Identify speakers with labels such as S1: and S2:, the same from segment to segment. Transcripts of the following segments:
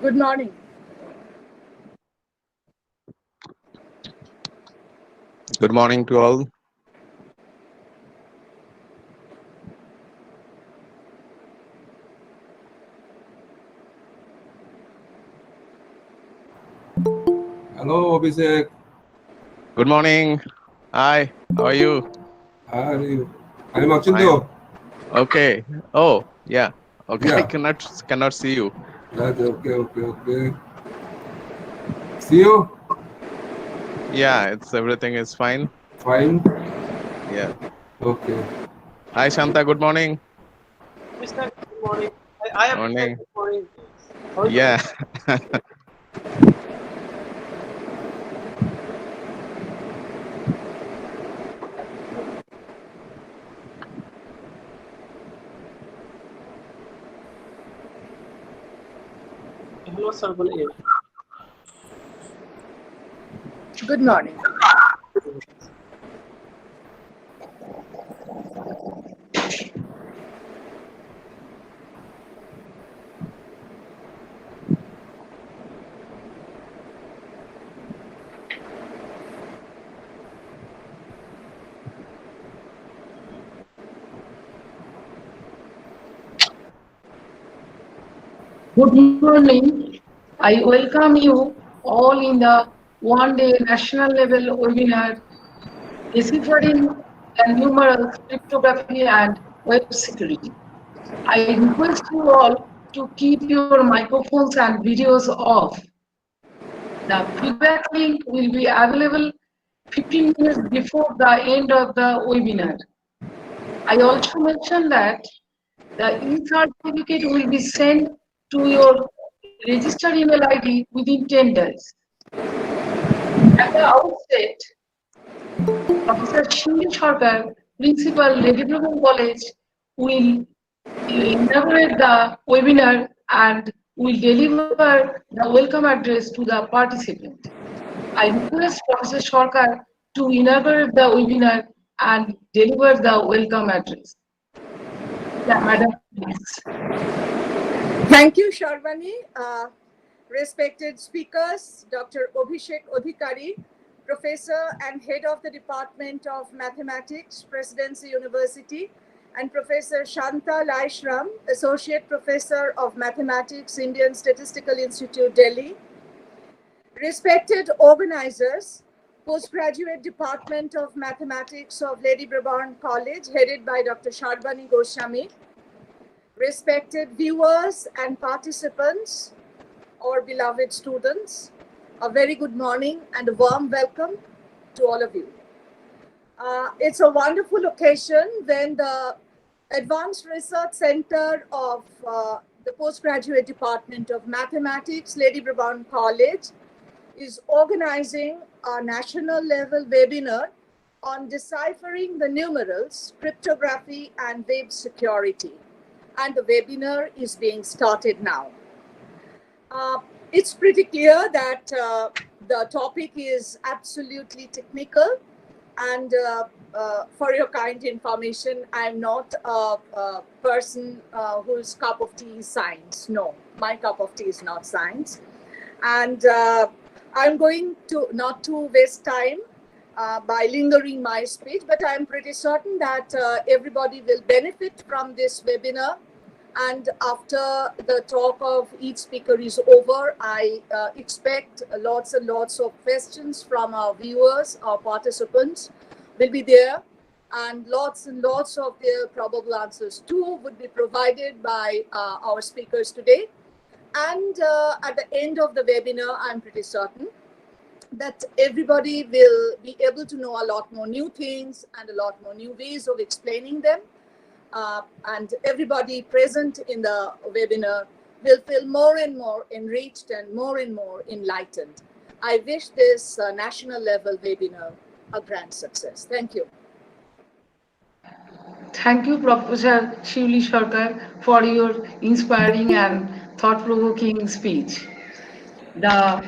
S1: Good morning.
S2: Good morning to all.
S3: Hello, Abhishek.
S2: Good morning. Hi, how are you?
S3: How are you? I'm
S2: Fine.
S3: Achinto.
S2: Okay. Oh, yeah. Okay, I
S3: Yeah.
S2: cannot see you.
S3: That's okay. See you?
S2: Yeah, it's everything is fine.
S3: Fine.
S2: Yeah.
S3: Okay.
S2: Hi, Shanta. Good morning.
S4: Mr. Good morning. I have said
S2: Morning.
S4: good morning. How are you doing?
S2: Yeah.
S4: Hello, sir. बोलिए.
S1: Good morning.
S5: Good morning. I welcome you all in the one-day national level webinar Deciphering the Numerals, Cryptography and Web Security. I request you all to keep your microphones and videos off. The feedback link will be available 15 minutes before the end of the webinar. I also mentioned that the e-certificate will be sent to your registered email ID within 10 days. At the outset, Professor Shindi Sarkar, Principal, Lady Brabourne College, will inaugurate the webinar and will deliver the welcome address to the participant. I request Professor Sarkar to inaugurate the webinar and deliver the welcome address. Yeah, Madam, please.
S1: Thank you, Sharvani. Respected speakers, Dr. Abhishek Adhikari, Professor and Head of the Department of Mathematics, Presidency University, and Professor Shanta Laishram, Associate Professor of Mathematics, Indian Statistical Institute, Delhi. Respected organizers, Postgraduate Department of Mathematics of Lady Brabourne College, headed by Dr. Sharbani Goswami. Respected viewers and participants, or beloved students, a very good morning and a warm welcome to all of you. It's a wonderful occasion when the Advanced Research Center of the Postgraduate Department of Mathematics, Lady Brabourne College, is organizing a national level webinar on deciphering the numerals, cryptography, and web security. And the webinar is being started now. It's pretty clear that the topic is absolutely technical, and for your kind information, I'm not a person whose cup of tea is science. No, my cup of tea is not science. And I'm going to not to waste time by lingering my speech, but I'm pretty certain that everybody will benefit from this webinar. And after the talk of each speaker is over, I expect lots and lots of questions from our viewers, our participants will be there, and lots of their probable answers too would be provided by our speakers today. And at the end of the webinar, I'm pretty certain that everybody will be able to know a lot more new things and a lot more new ways of explaining them. And everybody present in the webinar will feel more and more enriched and more enlightened. I wish this national level webinar a grand success. Thank you.
S5: Thank you, Professor Shivli Sarkar, for your inspiring and thought-provoking speech. The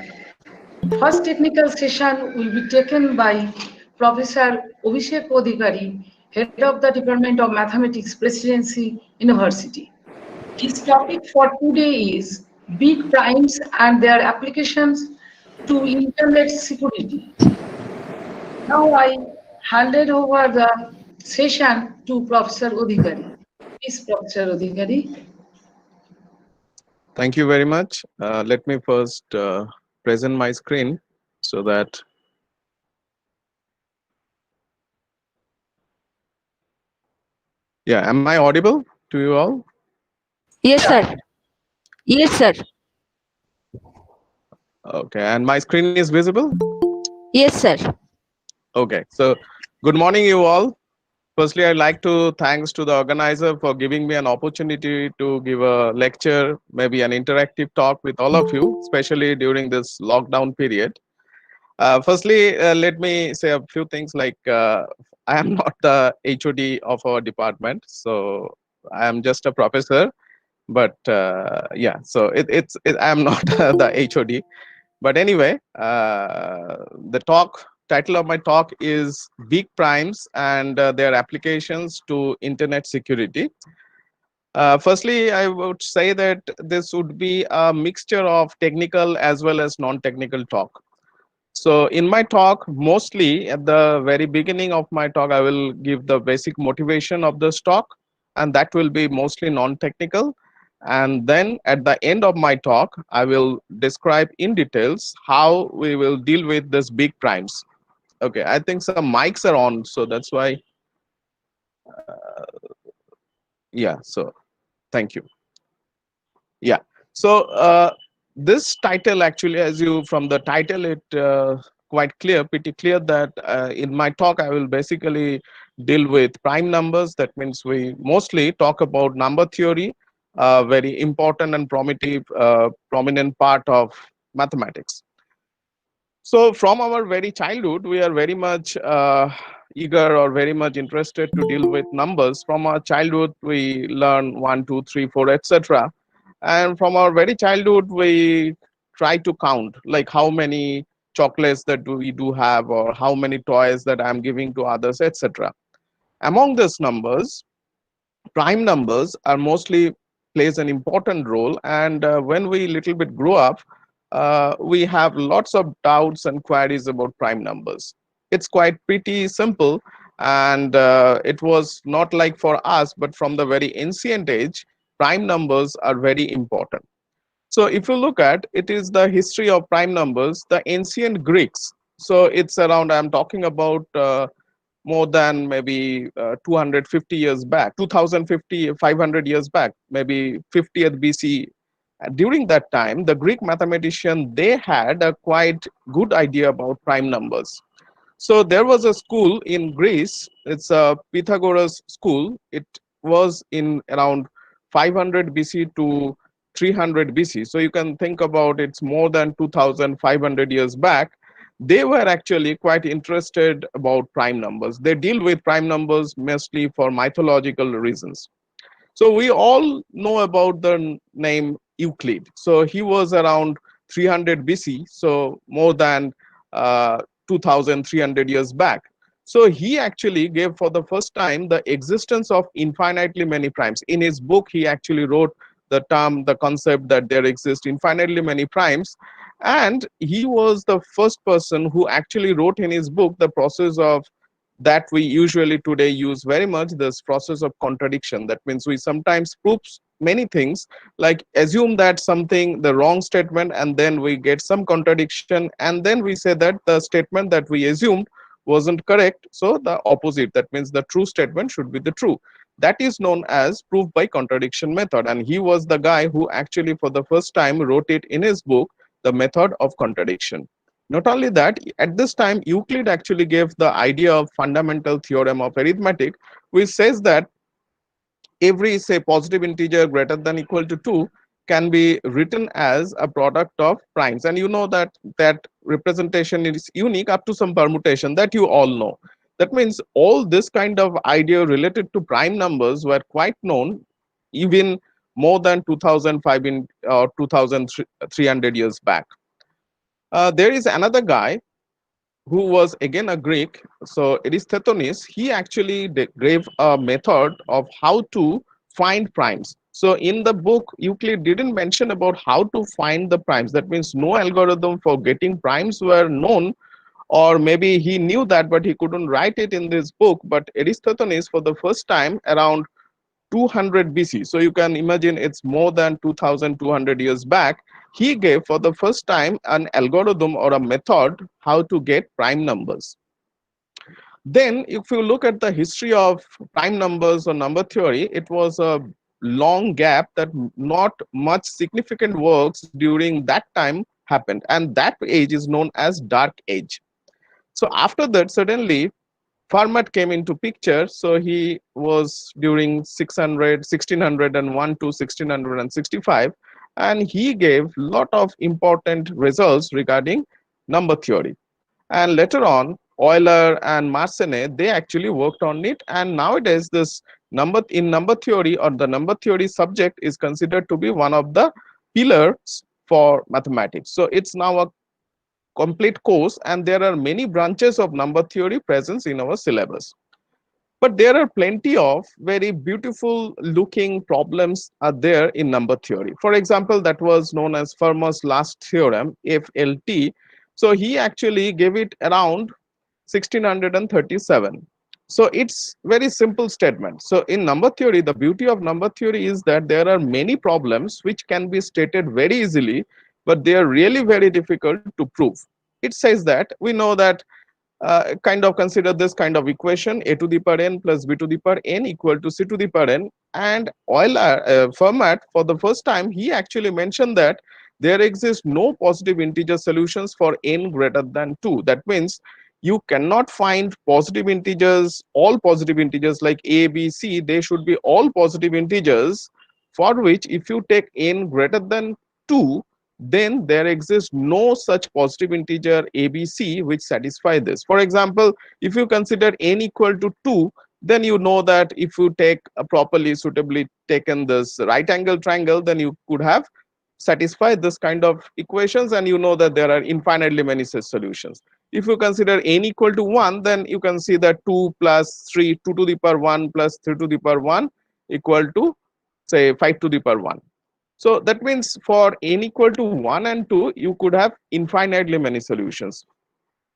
S5: first technical session will be taken by Professor Abhishek Adhikari, Head of the Department of Mathematics, Presidency University. His topic for today is big primes and their applications to internet security. Now I handed over the session to Professor Odhikari. Please, Professor Odhikari.
S2: Thank you very much. Let me first present my screen so that, yeah, am I audible to you all?
S6: Yes, sir. Yes, sir.
S2: Okay, and my screen is visible?
S6: Yes, sir.
S2: Okay, so good morning, you all. Firstly, I'd like to thanks to the organizer for giving me an opportunity to give a lecture, maybe an interactive talk with all of you, especially during this lockdown period. Firstly, let me say a few things like I am not the HOD of our department, so I am just a professor. But yeah, so I am not the HOD. But anyway, the title of my talk is Weak Primes and their applications to internet security. Firstly, I would say that this would be a mixture of technical as well as non-technical talk. So in my talk, mostly at the very beginning of my talk, I will give the basic motivation of the talk, and that will be mostly non-technical. And then at the end of my talk, I will describe in details how we will deal with this big primes. Okay, I think some mics are on, so that's why. Yeah, so thank you. Yeah. So this title actually, as you from the title, it quite clear, pretty clear that in my talk I will basically deal with prime numbers. That means we mostly talk about number theory, very important and prominent part of mathematics. So from our very childhood, we are very much eager or very much interested to deal with numbers. From our childhood, we learn 1, 2, 3, 4, etc. And from our very childhood, we try to count like how many chocolates that we do have or how many toys that I'm giving to others, etc. Among these numbers, prime numbers are mostly plays an important role, and when we little bit grow up, we have lots of doubts and queries about prime numbers. It's quite pretty simple, and it was not like for us, but from the very ancient age, prime numbers are very important. So if you look at it, is the history of prime numbers, the ancient Greeks. So it's around, I'm talking about more than maybe 250 years back, 2050, 500 years back, maybe 50th BC. During that time, the Greek mathematician, they had a quite good idea about prime numbers. So there was a school in Greece. It's a Pythagoras school. It was in around 500 BC to 300 BC. So you can think about it's more than 2,500 years back. They were actually quite interested about prime numbers. They deal with prime numbers mostly for mythological reasons. So we all know about the name Euclid. So he was around 300 BC, so more than 2,300 years back. So he actually gave for the first time the existence of infinitely many primes. In his book, he actually wrote the term, the concept that there exist infinitely many primes. And he was the first person who actually wrote in his book the process of that we usually today use very much, this process of contradiction. That means we sometimes prove many things, like assume that something the wrong statement, and then we get some contradiction, and then we say that the statement that we assumed wasn't correct, so the opposite, that means the true statement should be the true. That is known as proof by contradiction method, and he was the guy who actually for the first time wrote it in his book, the method of contradiction. Not only that, at this time, Euclid actually gave the idea of fundamental theorem of arithmetic, which says that every, say, positive integer greater than equal to 2 can be written as a product of primes. And you know that that representation is unique up to some permutation that you all know. That means all this kind of idea related to prime numbers were quite known even more than 2005 in 2300 years back. There is another guy who was again a Greek. So Eratosthenes, he actually gave a method of how to find primes. So in the book, Euclid didn't mention about how to find the primes. That means no algorithm for getting primes were known, or maybe he knew that, but he couldn't write it in this book. But Aristophanes, for the first time around 200 BC, so you can imagine it's more than 2200 years back, he gave for the first time an algorithm or a method how to get prime numbers. Then, if you look at the history of prime numbers or number theory, it was a long gap that not much significant works during that time happened, and that age is known as Dark Age. So after that, suddenly Fermat came into picture. So he was during 1601 to 1665, and he gave lot of important results regarding number theory. And later on, Euler and Mersenne, they actually worked on it. And nowadays, this number theory, or the number theory subject, is considered to be one of the pillars for mathematics. So it's now a complete course, and there are many branches of number theory present in our syllabus. But there are plenty of very beautiful looking problems are there in number theory. For example, that was known as Fermat's last theorem, FLT. So he actually gave it around 1637. So it's very simple statement. So in number theory, the beauty of number theory is that there are many problems which can be stated very easily, but they are really very difficult to prove. It says that we know that kind of consider this kind of equation: a to the power n plus b to the power n equal to c to the power n. And Euler, Fermat, for the first time, he actually mentioned that there exist no positive integer solutions for n greater than 2. That means you cannot find positive integers, all positive integers like a, b, c, they should be all positive integers, for which if you take n greater than 2, then there exists no such positive integer ABC which satisfy this. For example, if you consider n equal to 2, then you know that if you take a properly suitably taken this right angle triangle, then you could have satisfied this kind of equations, and you know that there are infinitely many such solutions. If you consider n equal to 1, then you can see that 2 plus 3, 2 to the power 1 plus 3 to the power 1 equal to, say, 5 to the power 1. So that means for n equal to 1 and 2, you could have infinitely many solutions,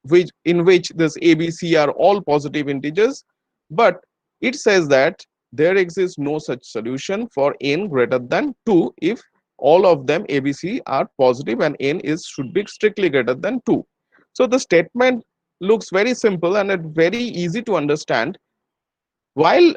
S2: which in which this a, b, c are all positive integers. But it says that there exists no such solution for n greater than 2 if all of them a, b, c are positive and n is should be strictly greater than 2. So the statement looks very simple and it's very easy to understand. While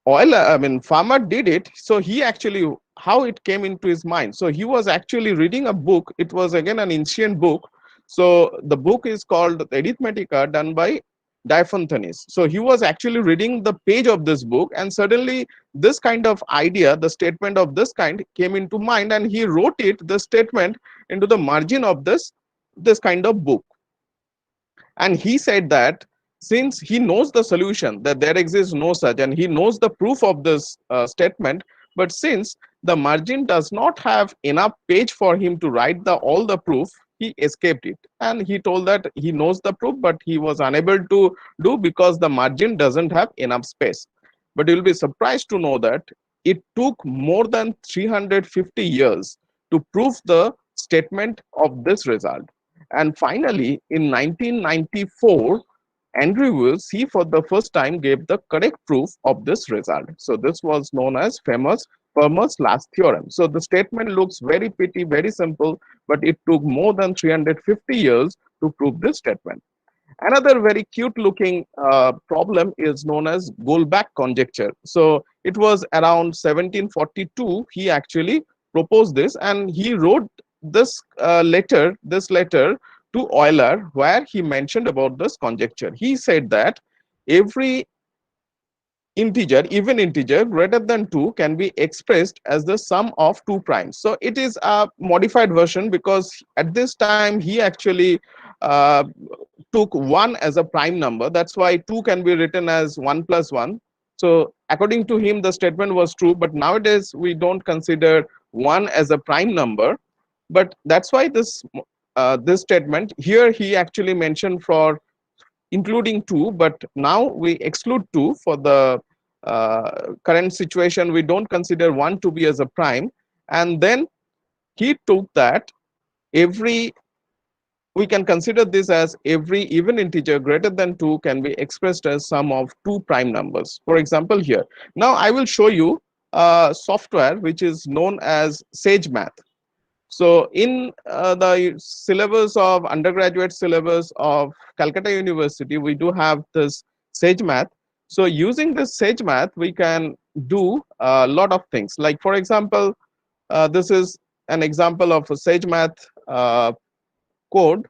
S2: Fermat did it, so he actually, how it came into his mind. So he was actually reading a book. It was again an ancient book. So the book is called Arithmetica, done by Diophantus. So he was actually reading the page of this book, and suddenly this kind of idea, the statement of this kind came into mind, and he wrote it, the statement, into the margin of this kind of book. And he said that since he knows the solution, that there exists no such, and he knows the proof of this statement, but since the margin does not have enough page for him to write all the proof, he escaped it. And he told that he knows the proof, but he was unable to do because the margin doesn't have enough space. But you'll be surprised to know that it took more than 350 years to prove the statement of this result. And finally, in 1994, Andrew Wills, he for the first time gave the correct proof of this result. So this was known as Fermat's last theorem. So the statement looks very pretty, very simple, but it took more than 350 years to prove this statement. Another very cute looking problem is known as Goldbach conjecture. So it was around 1742 he actually proposed this, and he wrote this letter to Euler, where he mentioned about this conjecture. He said that every integer, even integer greater than 2 can be expressed as the sum of two primes. So it is a modified version, because at this time he actually uh, took 1 as a prime number. That's why 2 can be written as 1 plus 1. So according to him, the statement was true, but nowadays we don't consider 1 as a prime number. But that's why this statement here, he actually mentioned for including 2, but now we exclude 2 for the current situation, we don't consider 1 to be as a prime, and then he took that every, we can consider this as every even integer greater than 2 can be expressed as sum of two prime numbers. For example, here now I will show you software which is known as Sage Math. So in the syllabus of undergraduate syllabus of Calcutta University, we do have this Sage Math. So using this Sage Math, we can do a lot of things. Like for example, this is an example of a Sage Math code,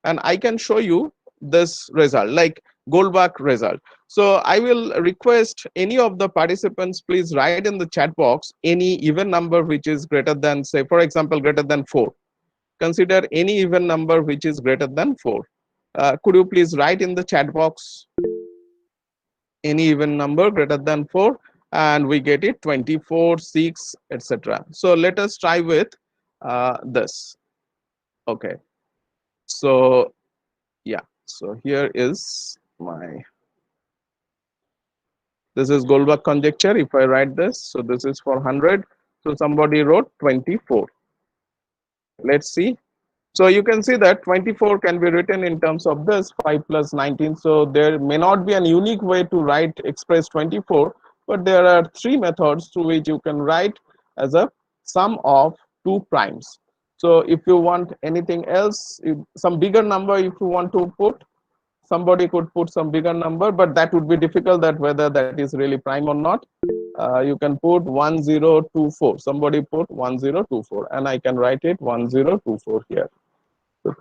S2: and I can show you this result, like Goldbach result. So I will request any of the participants, please write in the chat box any even number which is greater than, say for example, greater than 4. Consider any even number which is greater than 4. Could you please write in the chat box any even number greater than 4, and we get it 24, 6, etc. So let us try with this. Okay, so yeah, so here is my, this is Goldbach conjecture. If I write this, so this is for 100, so somebody wrote 24. Let's see. So you can see that 24 can be written in terms of this 5 plus 19. So there may not be a unique way to write express 24, but there are three methods through which you can write as a sum of two primes. So if you want anything else, some bigger number, if you want to put, somebody could put some bigger number, but that would be difficult, that whether that is really prime or not. You can put 1024. Somebody put 1024, and I can write it 1024 here. So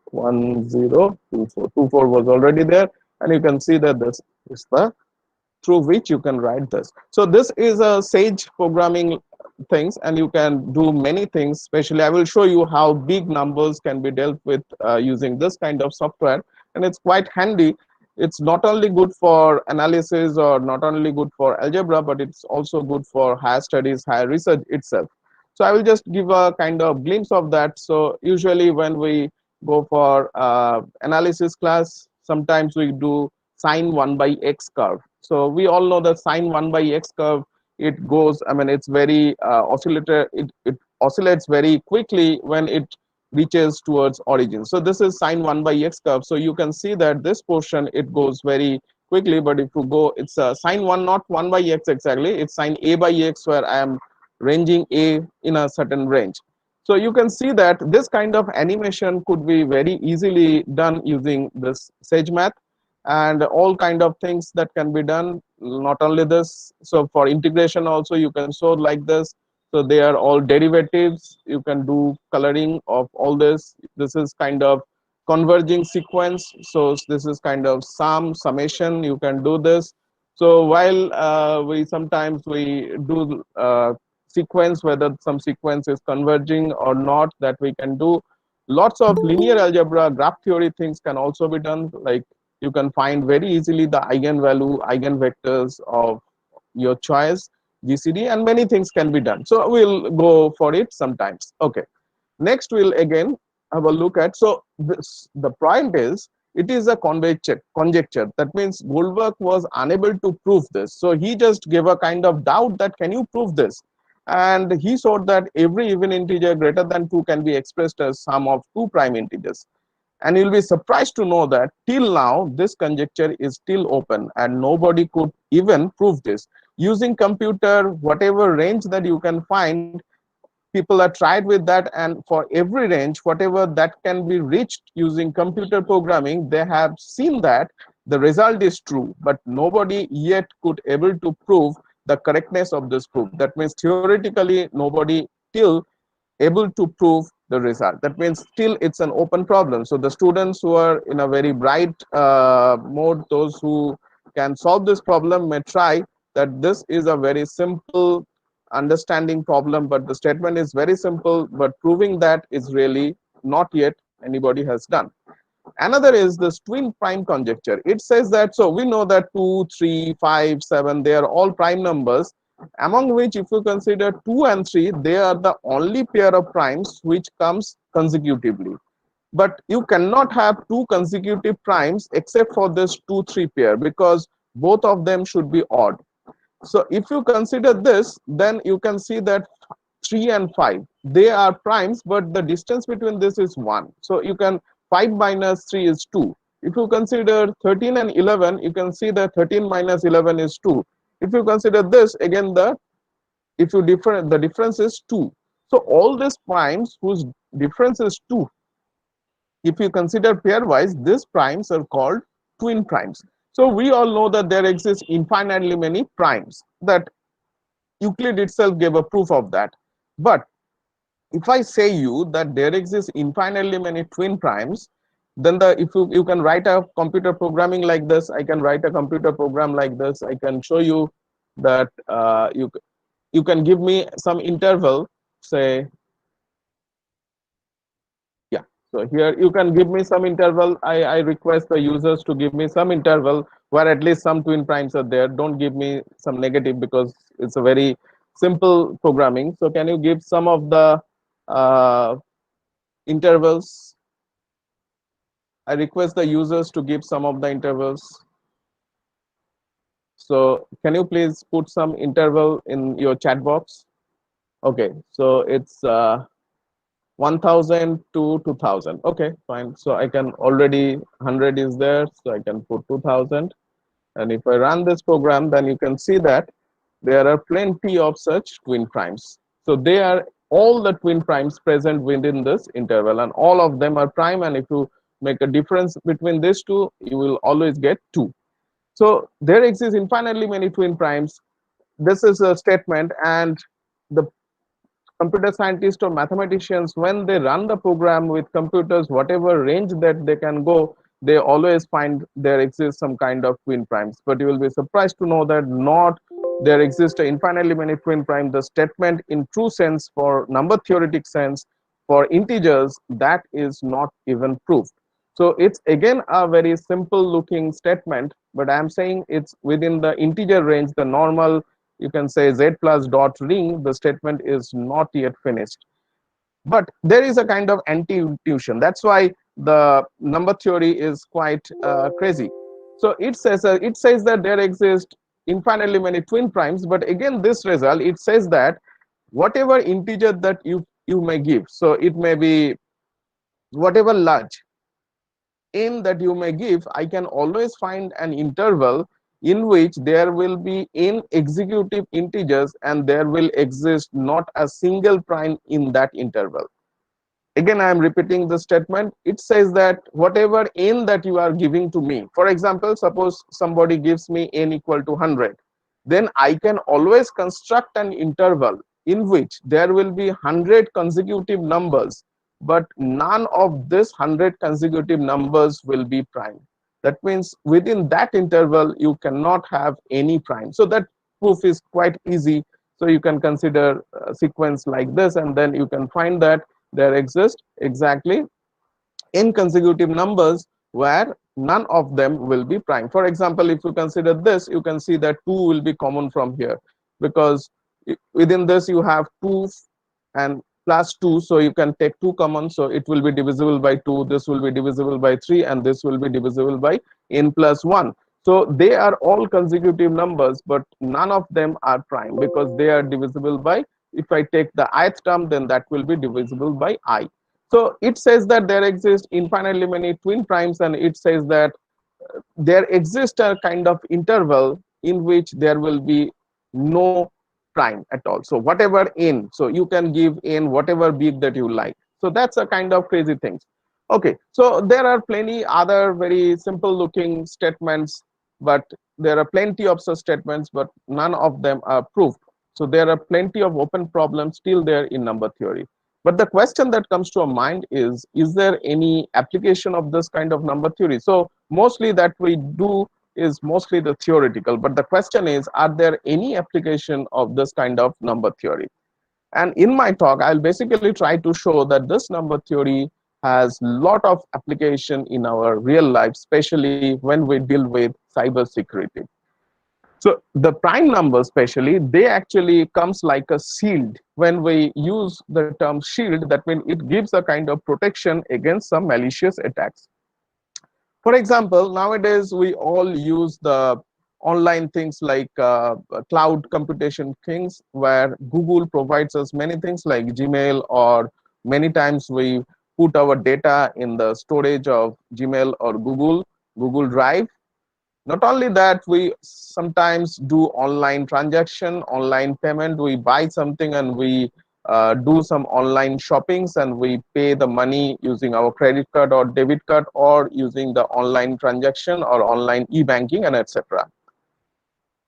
S2: 1024. 24 was already there, and you can see that this is the through which you can write this. So this is a Sage programming things, and you can do many things. Especially I will show you how big numbers can be dealt with using this kind of software, and it's quite handy. It's not only good for analysis or not only good for algebra, but it's also good for higher studies, higher research itself. So I will just give a kind of glimpse of that. So usually when we go for analysis class, sometimes we do sine 1 by x curve. So we all know that sine 1 by x curve, it goes, I mean, it's very oscillator, it oscillates very quickly when it reaches towards origin. So this is sine 1 by x curve. So you can see that this portion, it goes very quickly, but if you go, it's sine 1, not 1 by x exactly, it's sine a by x, where I am ranging a in a certain range. So you can see that this kind of animation could be very easily done using this Sage Math, and all kind of things that can be done. Not only this, so for integration also you can show like this. So they are all derivatives. You can do coloring of all this. This is kind of converging sequence. So this is kind of summation. You can do this. So while we sometimes we do sequence, whether some sequence is converging or not, that we can do. Lots of linear algebra, graph theory things can also be done. Like you can find very easily the eigenvalue, eigenvectors of your choice, GCD, and many things can be done. So we'll go for it sometimes. Okay. Next, we'll again have a look at, so this, the point is, it is a conjecture. That means Goldbach was unable to prove this. So he just gave a kind of doubt that can you prove this? And he showed that every even integer greater than 2 can be expressed as sum of two prime integers. And you'll be surprised to know that till now, this conjecture is still open and nobody could even prove this. Using computer, whatever range that you can find, people are tried with that, and for every range, whatever that can be reached using computer programming, they have seen that the result is true, but nobody yet could able to prove the correctness of this proof. That means theoretically, nobody till able to prove the result. That means still it's an open problem. So the students who are in a very bright mode, those who can solve this problem may try that. This is a very simple understanding problem, but the statement is very simple, but proving that is really not yet anybody has done. Another is this twin prime conjecture. It says that, so we know that 2, 3, 5, 7, they are all prime numbers, among which if you consider 2 and 3, they are the only pair of primes which comes consecutively. But you cannot have two consecutive primes except for this 2, 3 pair, because both of them should be odd. So if you consider this, then you can see that 3 and 5, they are primes, but the distance between this is 1. So you can 5 minus 3 is 2. If you consider 13 and 11, you can see that 13 minus 11 is 2. If you consider this, again if you the difference is 2. So all these primes whose difference is 2, if you consider pairwise, these primes are called twin primes. So we all know that there exist infinitely many primes. That Euclid itself gave a proof of that. But if I say you that there exist infinitely many twin primes, then if you can write a computer programming like this, I can write a computer program like this. I can show you that you can give me some interval, say, yeah. So here you can give me some interval. I request the users to give me some interval where at least some twin primes are there. Don't give me some negative because it's a very simple programming. So can you give some of the intervals? I request the users to give some of the intervals. So can you please put some interval in your chat box? Okay, so it's 1000 to 2000. Okay, fine. So I can already 100 is there, so I can put 2000. And if I run this program, then you can see that there are plenty of such twin primes. So they are all the twin primes present within this interval, and all of them are prime. And if you make a difference between these two, you will always get 2. So there exist infinitely many twin primes. This is a statement, and the computer scientists or mathematicians, when they run the program with computers, whatever range that they can go, they always find there exists some kind of twin primes. But you will be surprised to know that not there exist infinitely many twin primes. The statement in true sense, for number theoretic sense, for integers, that is not even proved. So it's again a very simple looking statement, but I'm saying it's within the integer range, the normal, you can say z plus dot ring, the statement is not yet finished. But there is a kind of anti-intuition. That's why the number theory is quite crazy. So it says that there exist infinitely many twin primes, but again this result, it says that whatever integer that you may give, so it may be whatever large n that you may give, I can always find an interval in which there will be n executive integers and there will exist not a single prime in that interval. Again, I am repeating the statement. It says that whatever n that you are giving to me, for example, suppose somebody gives me n equal to 100, then I can always construct an interval in which there will be 100 consecutive numbers, but none of this 100 consecutive numbers will be prime. That means within that interval, you cannot have any prime. So that proof is quite easy. So you can consider a sequence like this, and then you can find that there exist exactly n consecutive numbers where none of them will be prime. For example, if you consider this, you can see that 2 will be common from here, because within this you have 2 and plus 2, so you can take 2 common, so it will be divisible by 2, this will be divisible by 3, and this will be divisible by n plus 1. So they are all consecutive numbers, but none of them are prime because they are divisible by, if I take the ith term, then that will be divisible by I. So it says that there exist infinitely many twin primes, and it says that there exists a kind of interval in which there will be no prime at all. So whatever n, so you can give n whatever big that you like. So that's a kind of crazy things. Okay, so there are plenty other very simple looking statements, but there are plenty of such statements, but none of them are proved. So there are plenty of open problems still there in number theory. But the question that comes to our mind is there any application of this kind of number theory? So mostly that we do is mostly the theoretical, but the question is, are there any application of this kind of number theory? And in my talk, I'll basically try to show that this number theory has a lot of application in our real life, especially when we deal with cyber security. So the prime numbers, especially, they actually comes like a shield. When we use the term shield, that means it gives a kind of protection against some malicious attacks. For example, nowadays we all use the online things like cloud computation things, where Google provides us many things like Gmail, or many times we put our data in the storage of Gmail or Google Drive. Not only that, we sometimes do online transaction, online payment. We buy something and we do some online shoppings, and we pay the money using our credit card or debit card, or using the online transaction or online e-banking, and etc.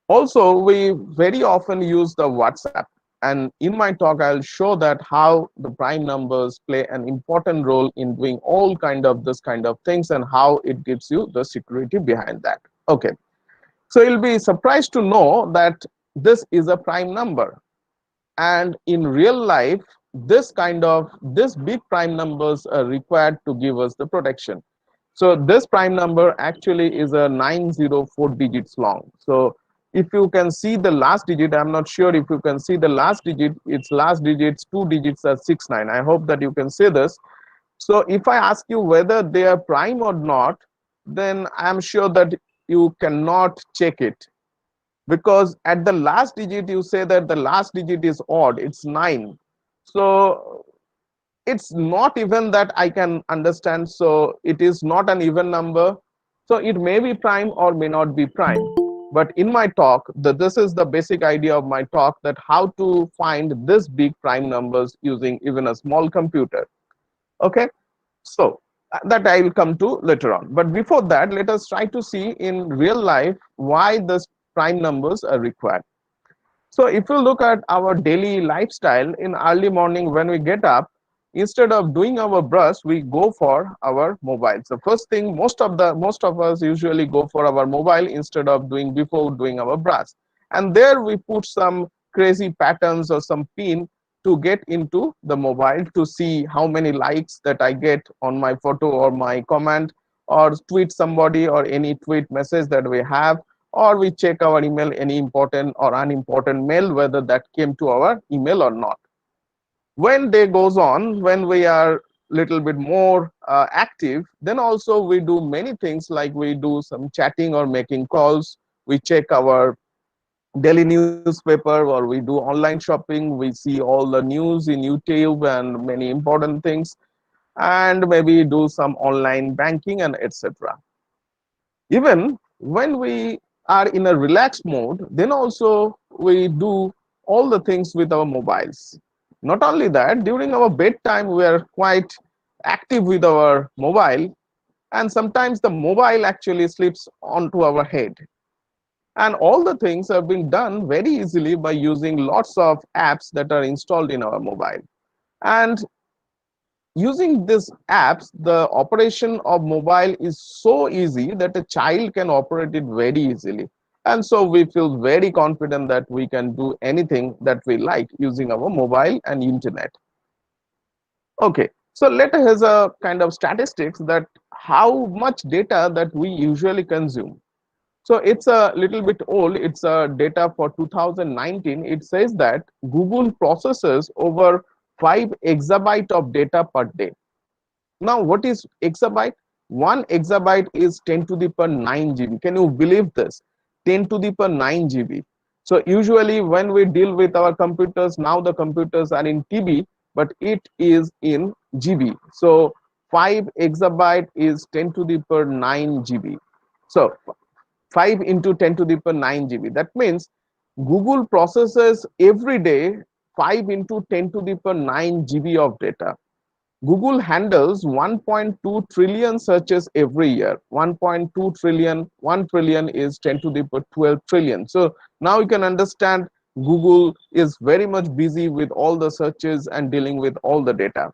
S2: Also, we very often use the WhatsApp. And in my talk, I'll show that how the prime numbers play an important role in doing all kind of this kind of things, and how it gives you the security behind that. Okay. So you'll be surprised to know that this is a prime number. And in real life, this big prime numbers are required to give us the protection. So this prime number actually is a 904 digits long. So if you can see the last digit, I'm not sure if you can see the last digit, its last digits, two digits are 69. I hope that you can see this. So if I ask you whether they are prime or not, then I'm sure that you cannot check it, because at the last digit you say that the last digit is odd, it's 9. So it's not even that I can understand. So it is not an even number. So it may be prime or may not be prime. But in my talk, this is the basic idea of my talk, that how to find this big prime numbers using even a small computer. Okay. So that I will come to later on. But before that, let us try to see in real life why these prime numbers are required. So if you look at our daily lifestyle, in early morning when we get up, instead of doing our brush, we go for our mobile. So first thing, most of us usually go for our mobile instead of before doing our brush. And there we put some crazy patterns or some pin to get into the mobile, to see how many likes that I get on my photo or my comment, or tweet somebody, or any tweet message that we have, or we check our email, any important or unimportant mail, whether that came to our email or not. When day goes on, when we are little bit more active, then also we do many things, like we do some chatting or making calls, we check our daily newspaper, or we do online shopping, we see all the news in YouTube and many important things, and maybe do some online banking and etc. Even when we are in a relaxed mode, then also we do all the things with our mobiles. Not only that, during our bedtime, we are quite active with our mobile, and sometimes the mobile actually slips onto our head. And all the things are being done very easily by using lots of apps that are installed in our mobile. And using these apps, the operation of mobile is so easy that a child can operate it very easily. And so we feel very confident that we can do anything that we like using our mobile and internet. Okay, so let us have a kind of statistics that how much data that we usually consume. So it's a little bit old. It's a data for 2019. It says that Google processes over 5 exabyte of data per day. Now, what is exabyte? 1 exabyte is 10 to the power 9 GB. Can you believe this? 10 to the power 9 GB. So usually when we deal with our computers, now the computers are in TB, but it is in GB. So 5 exabyte is 10 to the power 9 GB. So 5 into 10 to the power 9 GB. That means Google processes every day 5 into 10 to the power 9 GB of data. Google handles 1.2 trillion searches every year. 1.2 trillion, 1 trillion is 10 to the power 12 trillion. So now you can understand Google is very much busy with all the searches and dealing with all the data.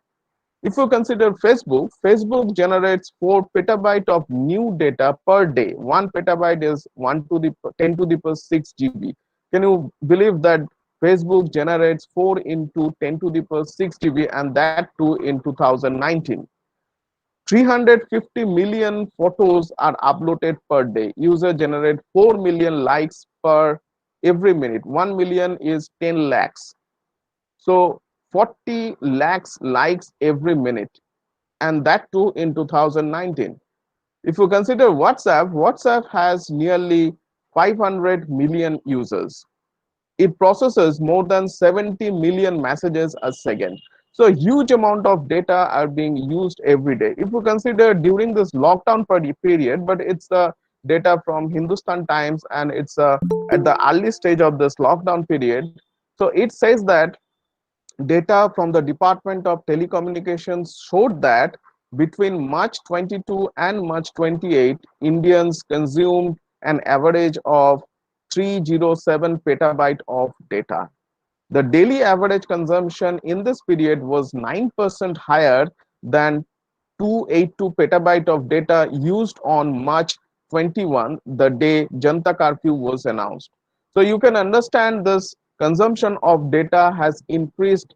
S2: If you consider Facebook, Facebook generates 4 petabyte of new data per day. 1 petabyte is 1 to the 10 to the power 6 GB. Can you believe that Facebook generates 4 into 10 to the power 6 GB, and that too in 2019. 350 million photos are uploaded per day. User generate 4 million likes per every minute. 1 million is 10 lakhs. So 40 lakhs likes every minute, and that too in 2019. If you consider WhatsApp, WhatsApp has nearly 500 million users. It processes more than 70 million messages a second. So a huge amount of data are being used every day. If you consider during this lockdown period, but it's the data from Hindustan Times, and it's at the early stage of this lockdown period. So it says that data from the Department of Telecommunications showed that between March 22 and March 28, Indians consumed an average of 307 petabyte of data. The daily average consumption in this period was 9% higher than 282 petabyte of data used on March 21, the day Janta curfew was announced. So you can understand this consumption of data has increased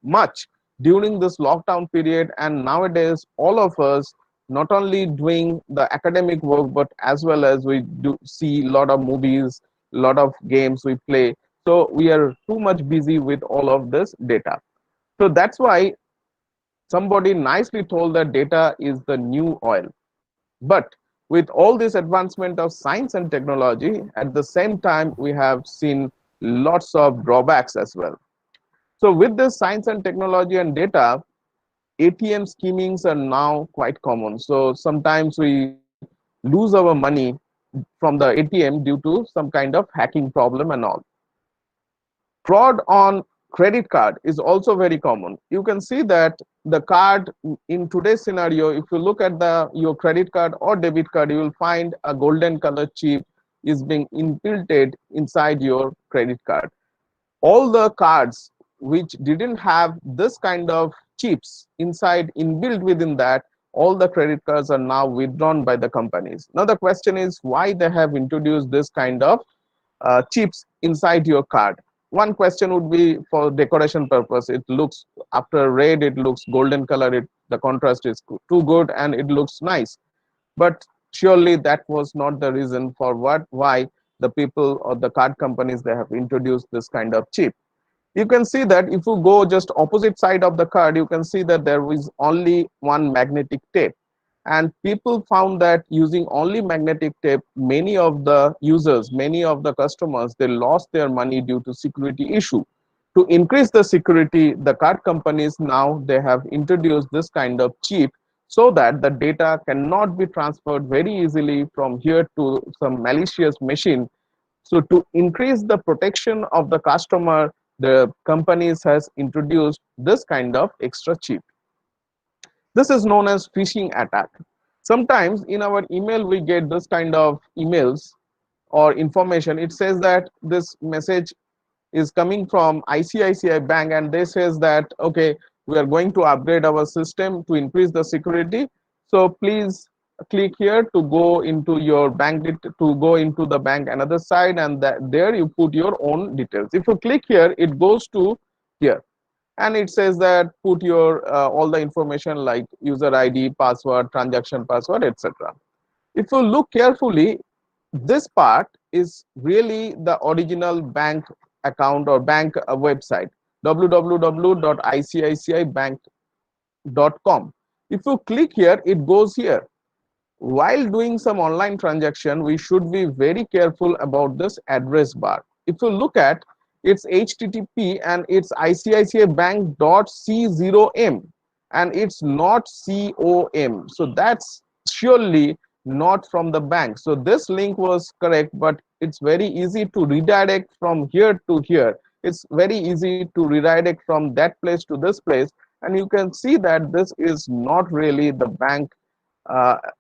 S2: much during this lockdown period, and nowadays all of us not only doing the academic work, but as well as we do see a lot of movies, a lot of games we play. So we are too much busy with all of this data. So that's why somebody nicely told that data is the new oil. But with all this advancement of science and technology, at the same time, we have seen lots of drawbacks as well. So with this science and technology and data, ATM schemings are now quite common. So sometimes we lose our money from the ATM due to some kind of hacking problem and all. Fraud on credit card is also very common. You can see that the card in today's scenario, if you look at your credit card or debit card, you will find a golden color chip is being implanted inside your credit card. All the cards which didn't have this kind of chips inside inbuilt within that, all the credit cards are now withdrawn by the companies. Now the question is why they have introduced this kind of chips inside your card. One question would be for decoration purpose. It looks, after red, it looks golden color. The contrast is too good and it looks nice. But surely that was not the reason for why the people or the card companies, they have introduced this kind of chip. You can see that if you go just opposite side of the card, you can see that there is only one magnetic tape. And people found that using only magnetic tape, many of the users, many of the customers, they lost their money due to security issue. To increase the security, the card companies now, they have introduced this kind of chip so that the data cannot be transferred very easily from here to some malicious machine. So to increase the protection of the customer, the companies has introduced this kind of extra chip. This is known as phishing attack. Sometimes in our email, we get this kind of emails or information. It says that this message is coming from ICICI Bank, and they says that, okay, we are going to upgrade our system to increase the security. So please click here to go into your bank, to go into the bank another side, and there you put your own details. If you click here, it goes to here, and it says that put your all the information like user ID, password, transaction password, etc. If you look carefully, this part is really the original bank account or bank website, www.icicibank.com. If you click here, it goes here. While doing some online transaction, we should be very careful about this address bar. If you look at, it's HTTP and it's ICICIbank.C0M and it's not COM. So that's surely not from the bank. So this link was correct, but it's very easy to redirect from here to here. It's very easy to redirect from that place to this place. And you can see that this is not really the bank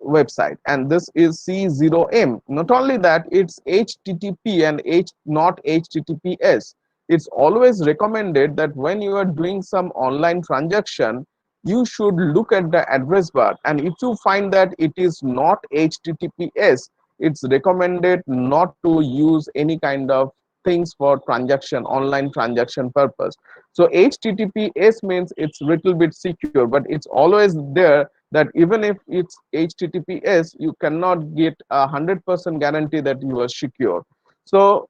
S2: website, and this is C0M. Not only that, it's HTTP and not HTTPS. It's always recommended that when you are doing some online transaction, you should look at the address bar, and if you find that it is not HTTPS, it's recommended not to use any kind of things for transaction, online transaction purpose. So HTTPS means it's little bit secure, but it's always there that even if it's HTTPS, you cannot get 100% guarantee that you are secure. So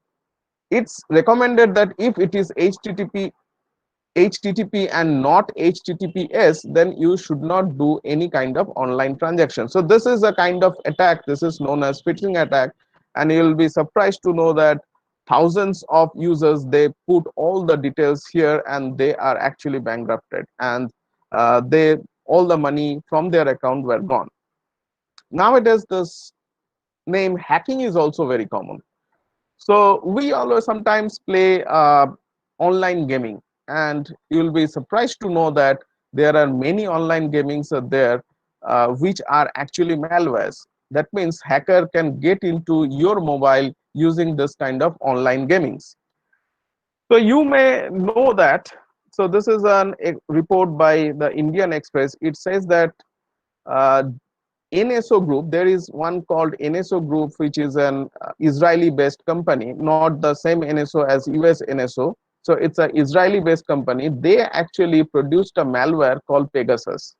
S2: it's recommended that if it is HTTP and not HTTPS, then you should not do any kind of online transaction. So this is a kind of attack. This is known as phishing attack, and you'll be surprised to know that thousands of users, they put all the details here and they are actually bankrupted, and they all the money from their account were gone. Nowadays this name hacking is also very common. So we always sometimes play online gaming, and you'll be surprised to know that there are many online gamings are there which are actually malwares. That means hacker can get into your mobile using this kind of online gamings. So you may know that. So this is a report by the Indian Express. It says that uh, NSO Group, there is one called NSO Group, which is an Israeli-based company, not the same NSO as US NSO. So it's an Israeli-based company. They actually produced a malware called Pegasus.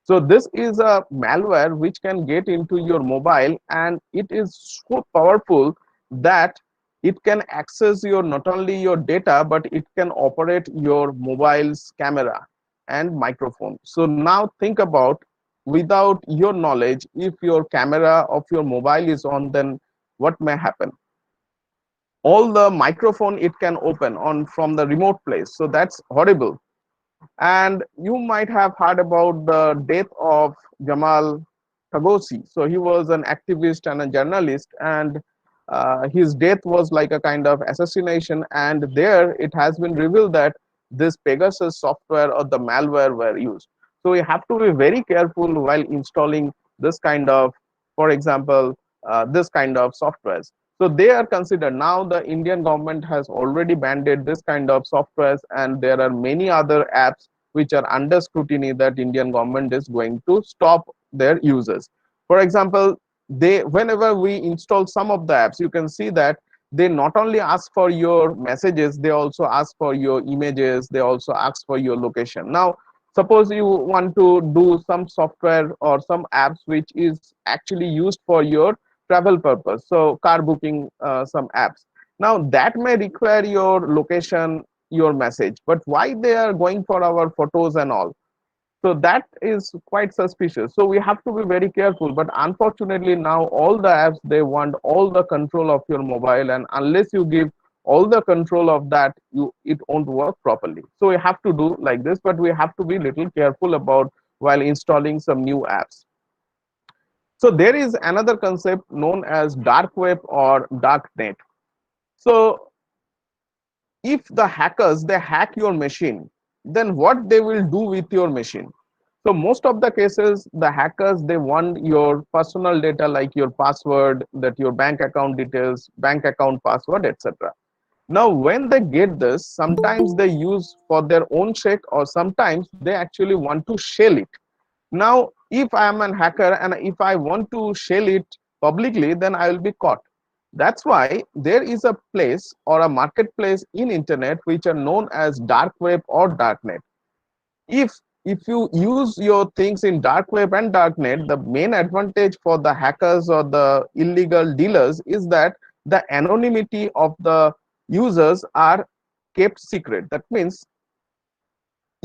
S2: So this is a malware which can get into your mobile, and it is so powerful that it can access your not only your data, but it can operate your mobile's camera and microphone. So now think about, without your knowledge, if your camera of your mobile is on, then what may happen? All the microphone it can open on from the remote place. So that's horrible. And you might have heard about the death of Jamal Khashoggi. So he was an activist and a journalist, and his death was like a kind of assassination. And there it has been revealed that this Pegasus software or the malware were used. So we have to be very careful while installing this kind of, for example, this kind of softwares. So they are considered, now the Indian government has already banned this kind of softwares, and there are many other apps which are under scrutiny that Indian government is going to stop their users. For example, they, whenever we install some of the apps, you can see that they not only ask for your messages, they also ask for your images, they also ask for your location. Now suppose you want to do some software or some apps which is actually used for your travel purpose, so car booking, some apps, now that may require your location, your message, but why they are going for our photos and all? So that is quite suspicious. So we have to be very careful. But unfortunately, now all the apps, they want all the control of your mobile, and unless you give all the control of that, you it won't work properly. So we have to do like this, but we have to be little careful about while installing some new apps. So there is another concept known as dark web or dark net. So if the hackers, they hack your machine, then what they will do with your machine? So most of the cases, the hackers, they want your personal data like your password, that your bank account details, bank account password, etc. Now when they get this, sometimes they use for their own sake, or sometimes they actually want to shell it. Now if I am a hacker and if I want to shell it publicly, then I will be caught. That's why there is a place or a marketplace in internet which are known as dark web or darknet. If you use your things in dark web and darknet, the main advantage for the hackers or the illegal dealers is that the anonymity of the users are kept secret. That means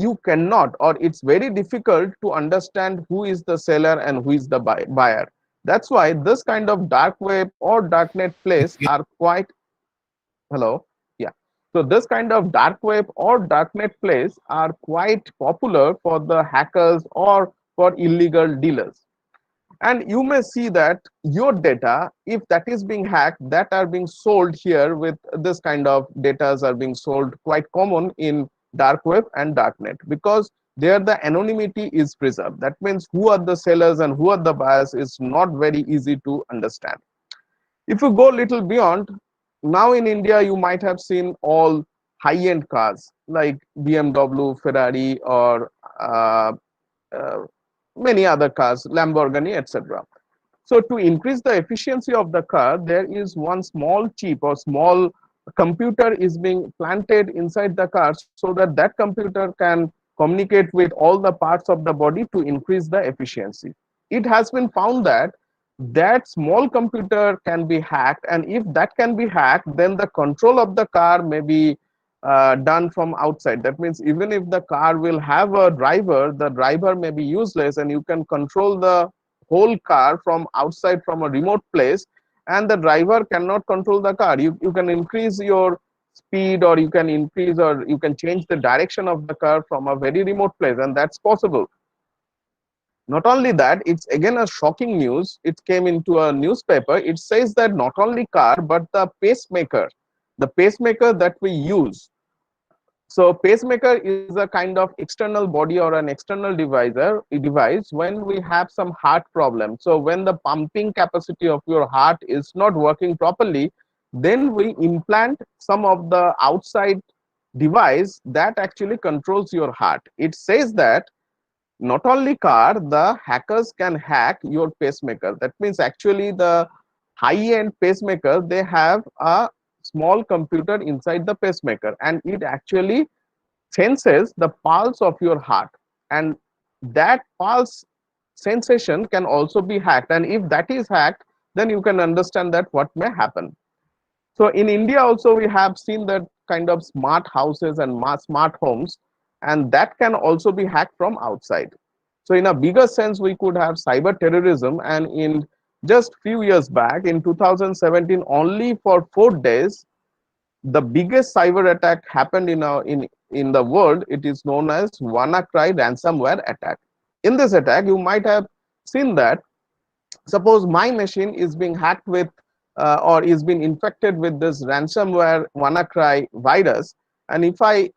S2: you cannot, or it's very difficult to understand who is the seller and who is the buyer. That's why this kind of dark web or darknet place are quite, hello, yeah, so this kind of dark web or darknet place are quite popular for the hackers or for illegal dealers. And you may see that your data, if that is being hacked, that are being sold here with this kind of data are being sold, quite common in dark web and darknet, because there the anonymity is preserved. That means who are the sellers and who are the buyers is not very easy to understand. If you go a little beyond, now in India you might have seen all high-end cars like BMW, Ferrari, or uh, many other cars, Lamborghini, etc. So to increase the efficiency of the car, there is one small chip or small computer is being planted inside the car, so that that computer can communicate with all the parts of the body to increase the efficiency. It has been found that that small computer can be hacked, and if that can be hacked, then the control of the car may be done from outside. That means even if the car will have a driver, the driver may be useless, and you can control the whole car from outside, from a remote place, and the driver cannot control the car. You can increase your speed, or you can increase, or you can change the direction of the car from a very remote place, and that's possible. Not only that, it's again a shocking news. It came into a newspaper. It says that not only car, but the pacemaker that we use. So pacemaker is a kind of external body or an external device when we have some heart problem. So when the pumping capacity of your heart is not working properly, then we implant some of the outside device that actually controls your heart. It says that not only car, the hackers can hack your pacemaker. That means actually the high-end pacemaker, they have a small computer inside the pacemaker, and it actually senses the pulse of your heart, and that pulse sensation can also be hacked. And if that is hacked, then you can understand that what may happen. So in India also we have seen that kind of smart houses and smart homes, and that can also be hacked from outside. So in a bigger sense, we could have cyber terrorism. And in just few years back, in 2017, only for 4 days, the biggest cyber attack happened in the world. It is known as WannaCry ransomware attack. In this attack, you might have seen that, suppose my machine is being hacked with or is being infected with this ransomware WannaCry virus, and if I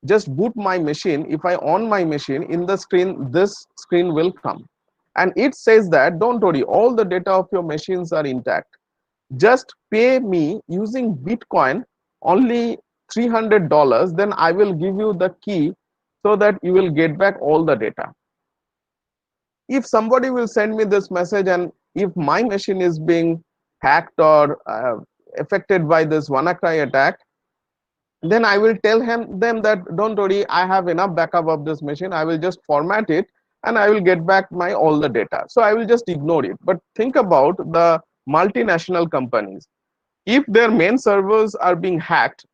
S2: just boot my machine, if I on my machine, in the screen, this screen will come, and it says that don't worry, all the data of your machines are intact. Just pay me using Bitcoin only $300, then I will give you the key so that you will get back all the data. If somebody will send me this message, and if my machine is being hacked or affected by this WannaCry attack, then I will tell them that don't worry, I have enough backup of this machine. I will just format it and I will get back my all the data. So I will just ignore it. But think about the multinational companies. If their main servers are being hacked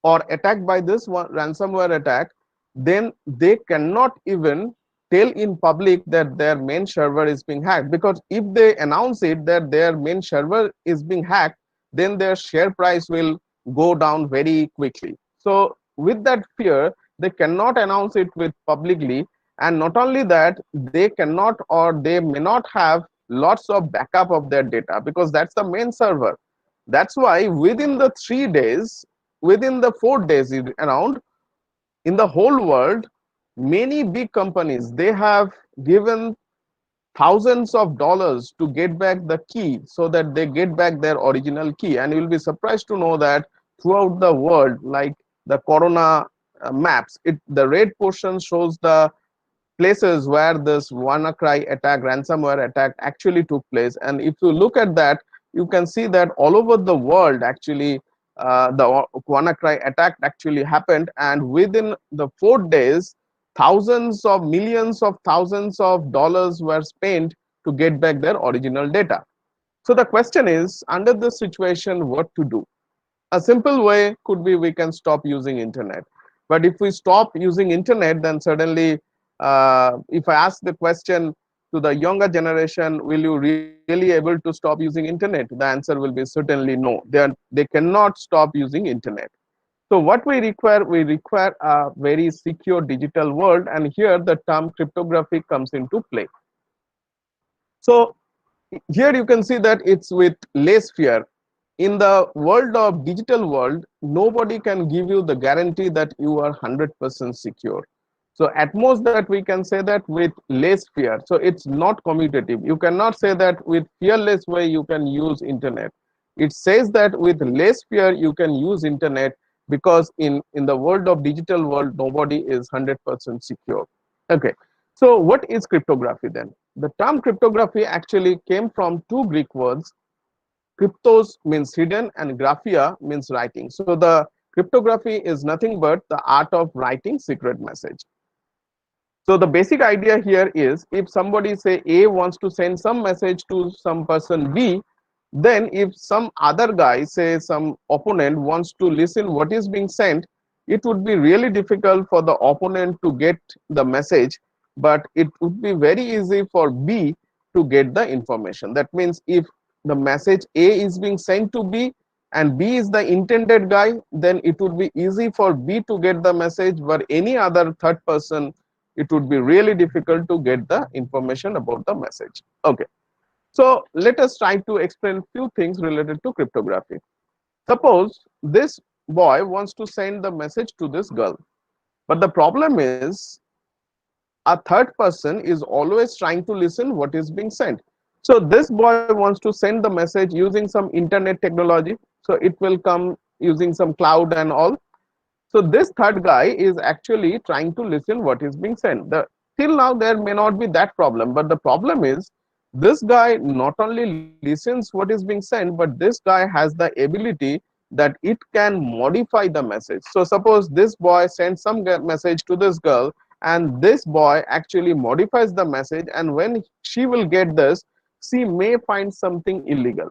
S2: or attacked by this ransomware attack, then they cannot even tell in public that their main server is being hacked, because if they announce it that their main server is being hacked, then their share price will go down very quickly. So with that fear, they cannot announce it with publicly. And not only that, they cannot, or they may not have lots of backup of their data, because that's the main server. That's why within the 3 days, within the 4 days around, in the whole world, many big companies, they have given thousands of dollars to get back the key, so that they get back their original key. And you'll be surprised to know that throughout the world, like the corona maps, the red portion shows the places where this WannaCry attack, ransomware attack actually took place. And if you look at that, you can see that all over the world, actually, the WannaCry attack actually happened. And within the 4 days, thousands of millions of thousands of dollars were spent to get back their original data. So the question is, under this situation, what to do? A simple way could be we can stop using internet. But if we stop using internet, then suddenly, if I ask the question to the younger generation, will you really able to stop using internet? The answer will be certainly no. They cannot stop using internet. So what we require a very secure digital world, and here the term cryptography comes into play. So here you can see that it's with less fear. In the world of digital world, nobody can give you the guarantee that you are 100% secure. So at most that we can say that with less fear. So it's not commutative. You cannot say that with fearless way you can use internet. It says that with less fear you can use internet, because in the world of digital world, nobody is 100% secure. Okay. So what is cryptography then? The term cryptography actually came from two Greek words. Cryptos means hidden and graphia means writing. So the cryptography is nothing but the art of writing secret message. So the basic idea here is, if somebody say A wants to send some message to some person B, then if some other guy, say some opponent, wants to listen what is being sent, it would be really difficult for the opponent to get the message, but it would be very easy for B to get the information. That means if the message A is being sent to B and B is the intended guy, then it would be easy for B to get the message, but any other third person, it would be really difficult to get the information about the message. Okay, so let us try to explain few things related to cryptography. Suppose this boy wants to send the message to this girl, but the problem is a third person is always trying to listen what is being sent. So this boy wants to send the message using some internet technology, so it will come using some cloud and all. So this third guy is actually trying to listen what is being sent. Till now there may not be that problem, but the problem is this guy not only listens what is being sent, but this guy has the ability that it can modify the message. So suppose this boy sends some message to this girl, and this boy actually modifies the message, and when she will get this, she may find something illegal.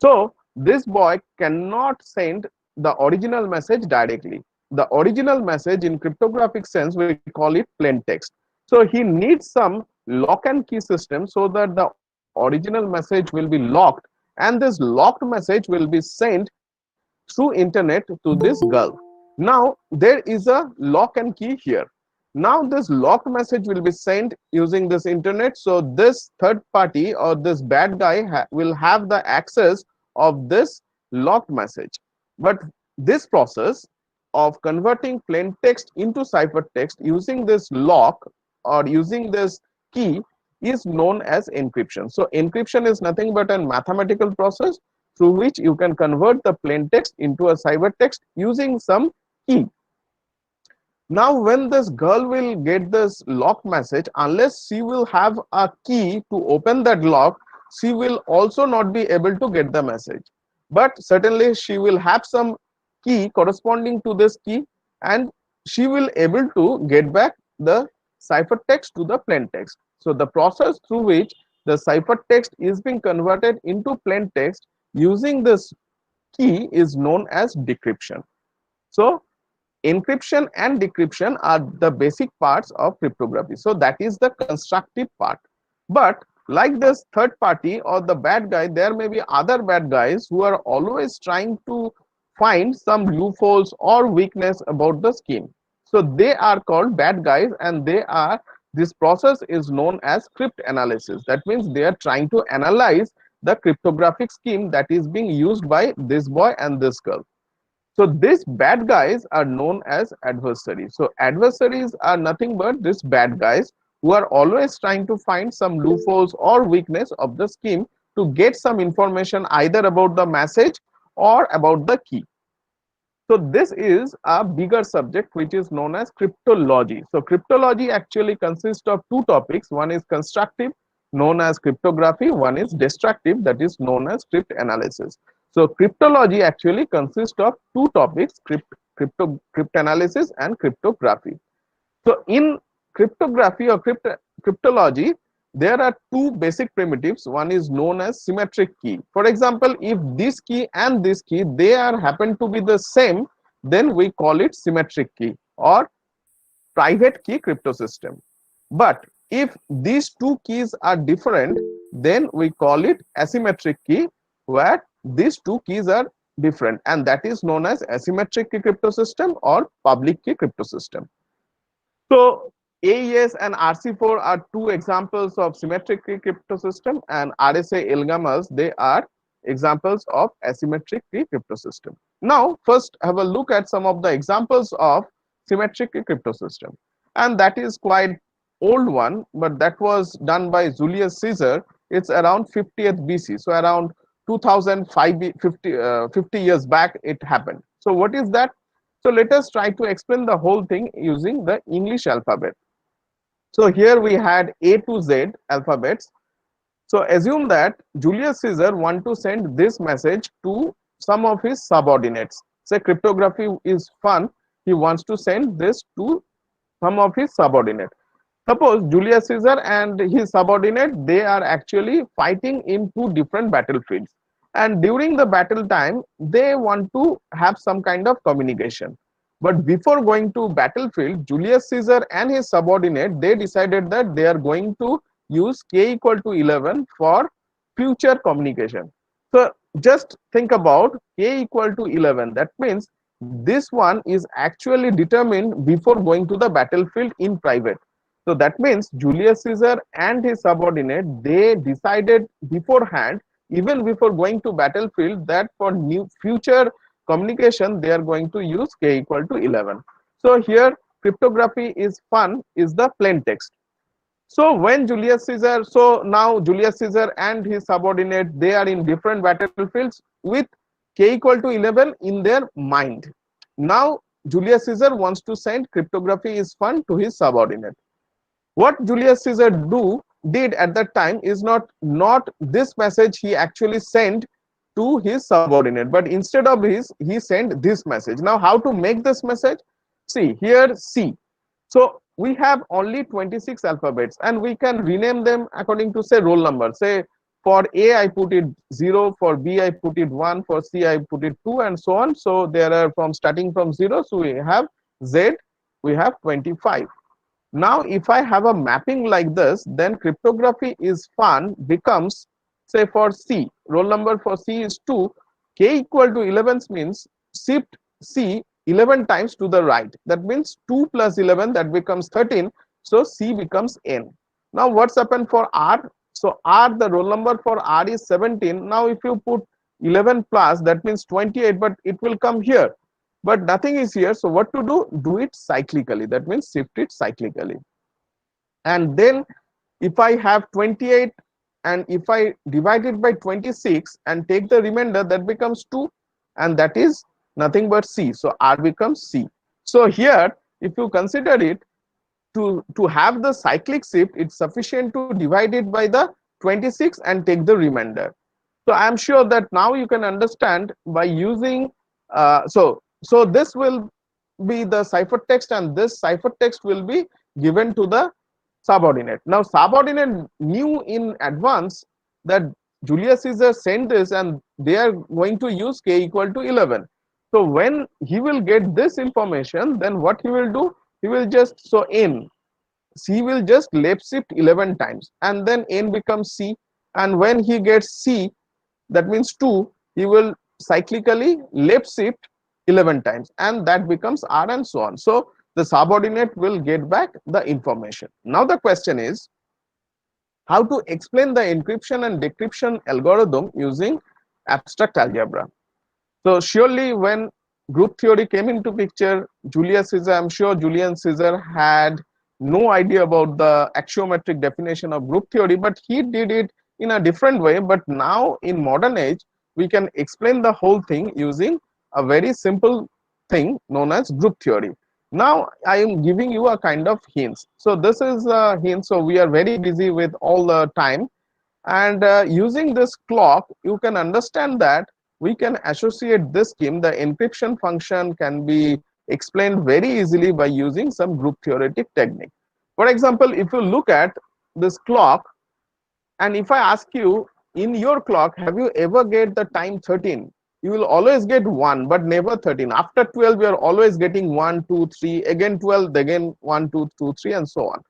S2: So this boy cannot send the original message directly. The original message in cryptographic sense, we call it plain text. So he needs some lock and key system so that the original message will be locked, and this locked message will be sent through internet to this girl. Now there is a lock and key here. Now this locked message will be sent using this internet, so this third party or this bad guy will have the access of this locked message. But this process of converting plain text into ciphertext using this lock or using this key is known as encryption. So encryption is nothing but a mathematical process through which you can convert the plain text into a ciphertext using some key. Now when this girl will get this lock message, unless she will have a key to open that lock, she will also not be able to get the message. But certainly she will have some key corresponding to this key, and she will able to get back the ciphertext to the plain text. So the process through which the ciphertext is being converted into plain text using this key is known as decryption. So encryption and decryption are the basic parts of cryptography. So that is the constructive part. But like this third party or the bad guy, there may be other bad guys who are always trying to find some loopholes or weakness about the scheme. So they are called bad guys, and this process is known as cryptanalysis. That means they are trying to analyze the cryptographic scheme that is being used by this boy and this girl. So these bad guys are known as adversaries. So adversaries are nothing but these bad guys who are always trying to find some loopholes or weakness of the scheme to get some information either about the message or about the key. So this is a bigger subject which is known as cryptology. So cryptology actually consists of two topics. One is constructive, known as cryptography. One is destructive, that is known as cryptanalysis. So cryptology actually consists of two topics, cryptanalysis and cryptography. So in cryptography or cryptology, there are two basic primitives. One is known as symmetric key. For example, if this key and this key, they are happen to be the same, then we call it symmetric key or private key crypto system. But if these two keys are different, then we call it asymmetric key, where these two keys are different, and that is known as asymmetric key crypto system or public key crypto system. So AES and RC4 are two examples of symmetric key crypto system, and RSA Elgamas, they are examples of asymmetric key crypto system. Now first have a look at some of the examples of symmetric key crypto system, and that is quite old one, but that was done by Julius Caesar. It's around 50th BC, so around 50 years back it happened. So what is that? So let us try to explain the whole thing using the English alphabet. So here we had A to Z alphabets. So assume that Julius Caesar want to send this message to some of his subordinates. Say cryptography is fun, he wants to send this to some of his subordinates. Suppose Julius Caesar and his subordinate, they are actually fighting in two different battlefields, and during the battle time they want to have some kind of communication. But before going to battlefield, Julius Caesar and his subordinate, they decided that they are going to use k equal to 11 for future communication. So just think about k equal to 11. That means this one is actually determined before going to the battlefield in private. So that means Julius Caesar and his subordinate, they decided beforehand, even before going to battlefield, that for new future communication they are going to use k equal to 11. So here cryptography is fun is the plain text. So when Julius Caesar, so now Julius Caesar and his subordinate, they are in different battlefields with k equal to 11 in their mind. Now Julius Caesar wants to send cryptography is fun to his subordinate. What Julius Caesar did at that time is not this message he actually sent to his subordinate, but instead of his, he sent this message. Now how to make this message? See here, C. So we have only 26 alphabets and we can rename them according to say roll number. Say for A I put it 0, for B I put it 1, for C I put it 2, and so on. So there are from starting from 0, so we have Z, we have 25. Now if I have a mapping like this, then cryptography is fun becomes, say for C, roll number for C is 2, k equal to 11 means shift C 11 times to the right. That means 2 plus 11, that becomes 13. So C becomes N. Now what's happened for R? So R, the roll number for R is 17. Now if you put 11 plus, that means 28, but it will come here. But nothing is here. So what to do? Do it cyclically. That means shift it cyclically. And then if I have 28 and if I divide it by 26 and take the remainder, that becomes 2, and that is nothing but C. So R becomes C. So here, if you consider it, to have the cyclic shift, it's sufficient to divide it by the 26 and take the remainder. So I am sure that now you can understand by using so this will be the ciphertext, and this ciphertext will be given to the subordinate. Now subordinate knew in advance that Julius Caesar sent this and they are going to use k equal to 11. So when he will get this information, then what he will do? He will just, so N, C will just left shift 11 times and then N becomes C, and when he gets C, that means 2, he will cyclically left shift 11 times and that becomes R, and so on. So the subordinate will get back the information. Now the question is how to explain the encryption and decryption algorithm using abstract algebra. So surely when group theory came into picture, Julius Caesar, I'm sure Julius Caesar had no idea about the axiometric definition of group theory, but he did it in a different way. But now in modern age, we can explain the whole thing using a very simple thing known as group theory. Now I am giving you a kind of hints. So this is a hint. So we are very busy with all the time, and using this clock, you can understand that we can associate this scheme. The encryption function can be explained very easily by using some group theoretic technique. For example, if you look at this clock, and if I ask you, in your clock, have you ever get the time 13? You will always get 1, but never 13. After 12, you are always getting 1, 2, 3, again 12, again 1, 2, 2, 3, and so on.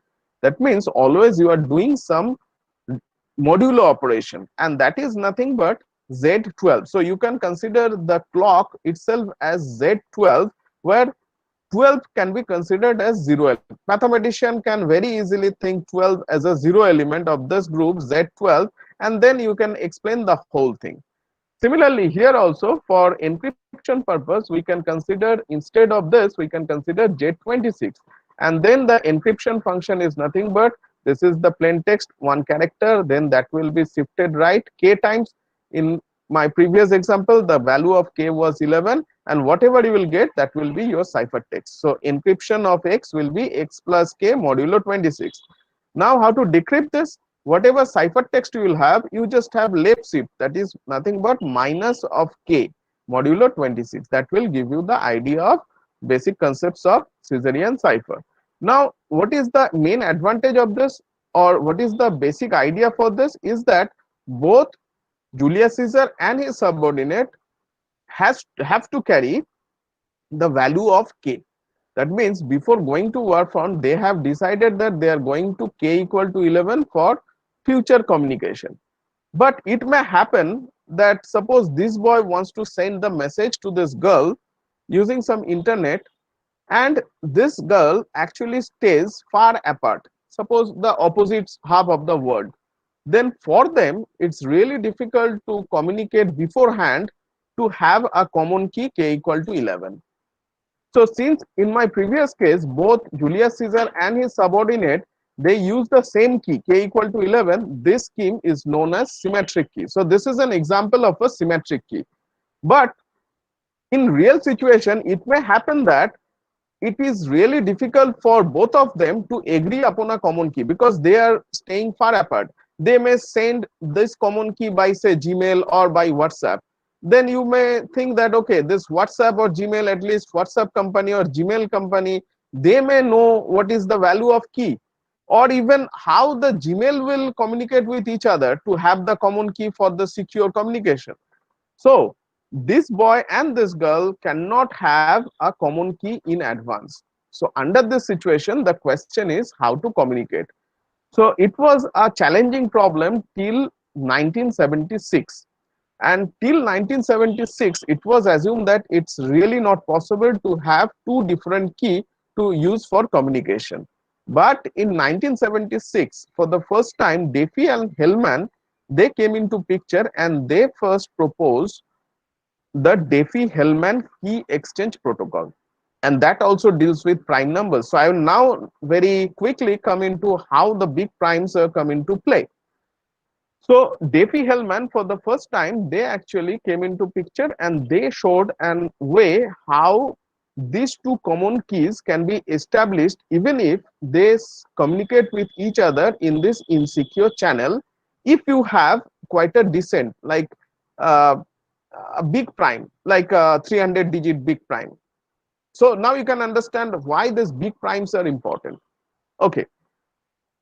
S2: That means always you are doing some modulo operation, and that is nothing but Z12. So you can consider the clock itself as Z12, where 12 can be considered as 0 element. Mathematician can very easily think 12 as a 0 element of this group Z12, and then you can explain the whole thing. Similarly, here also for encryption purpose, we can consider, instead of this, we can consider Z26, and then the encryption function is nothing but this is the plain text, 1 character, then that will be shifted right k times. In my previous example, the value of k was 11, and whatever you will get, that will be your ciphertext. So encryption of x will be x plus k modulo 26. Now how to decrypt this? Whatever ciphertext you will have, you just have left shift, that is nothing but minus of k modulo 26. That will give you the idea of basic concepts of Caesarian cipher. Now what is the main advantage of this, or what is the basic idea for this, is that both Julius Caesar and his subordinate have to carry the value of k. That means before going to war front, they have decided that they are going to k equal to 11 for future communication. But it may happen that suppose this boy wants to send the message to this girl using some internet, and this girl actually stays far apart, suppose the opposite half of the world, then for them it's really difficult to communicate beforehand to have a common key k equal to 11. So since in my previous case both Julius Caesar and his subordinate, they use the same key k equal to 11, this scheme is known as symmetric key. So this is an example of a symmetric key. But in real situation it may happen that it is really difficult for both of them to agree upon a common key because they are staying far apart. They may send this common key by say Gmail or by WhatsApp. Then you may think that okay, this WhatsApp or Gmail, at least WhatsApp company or Gmail company, they may know what is the value of key, or even how the Gmail will communicate with each other to have the common key for the secure communication. So this boy and this girl cannot have a common key in advance. So under this situation, the question is how to communicate. So it was a challenging problem till 1976. And till 1976, it was assumed that it's really not possible to have two different keys to use for communication. But in 1976, for the first time, Diffie and Hellman, they came into picture and they first proposed the Diffie-Hellman key exchange protocol, and that also deals with prime numbers. So I will now very quickly come into how the big primes come into play. So Diffie-Hellman, for the first time, they actually came into picture and they showed an way how these two common keys can be established even if they communicate with each other in this insecure channel, if you have quite a descent like uh, a big prime, like a 300 digit big prime. So now you can understand why these big primes are important. Okay,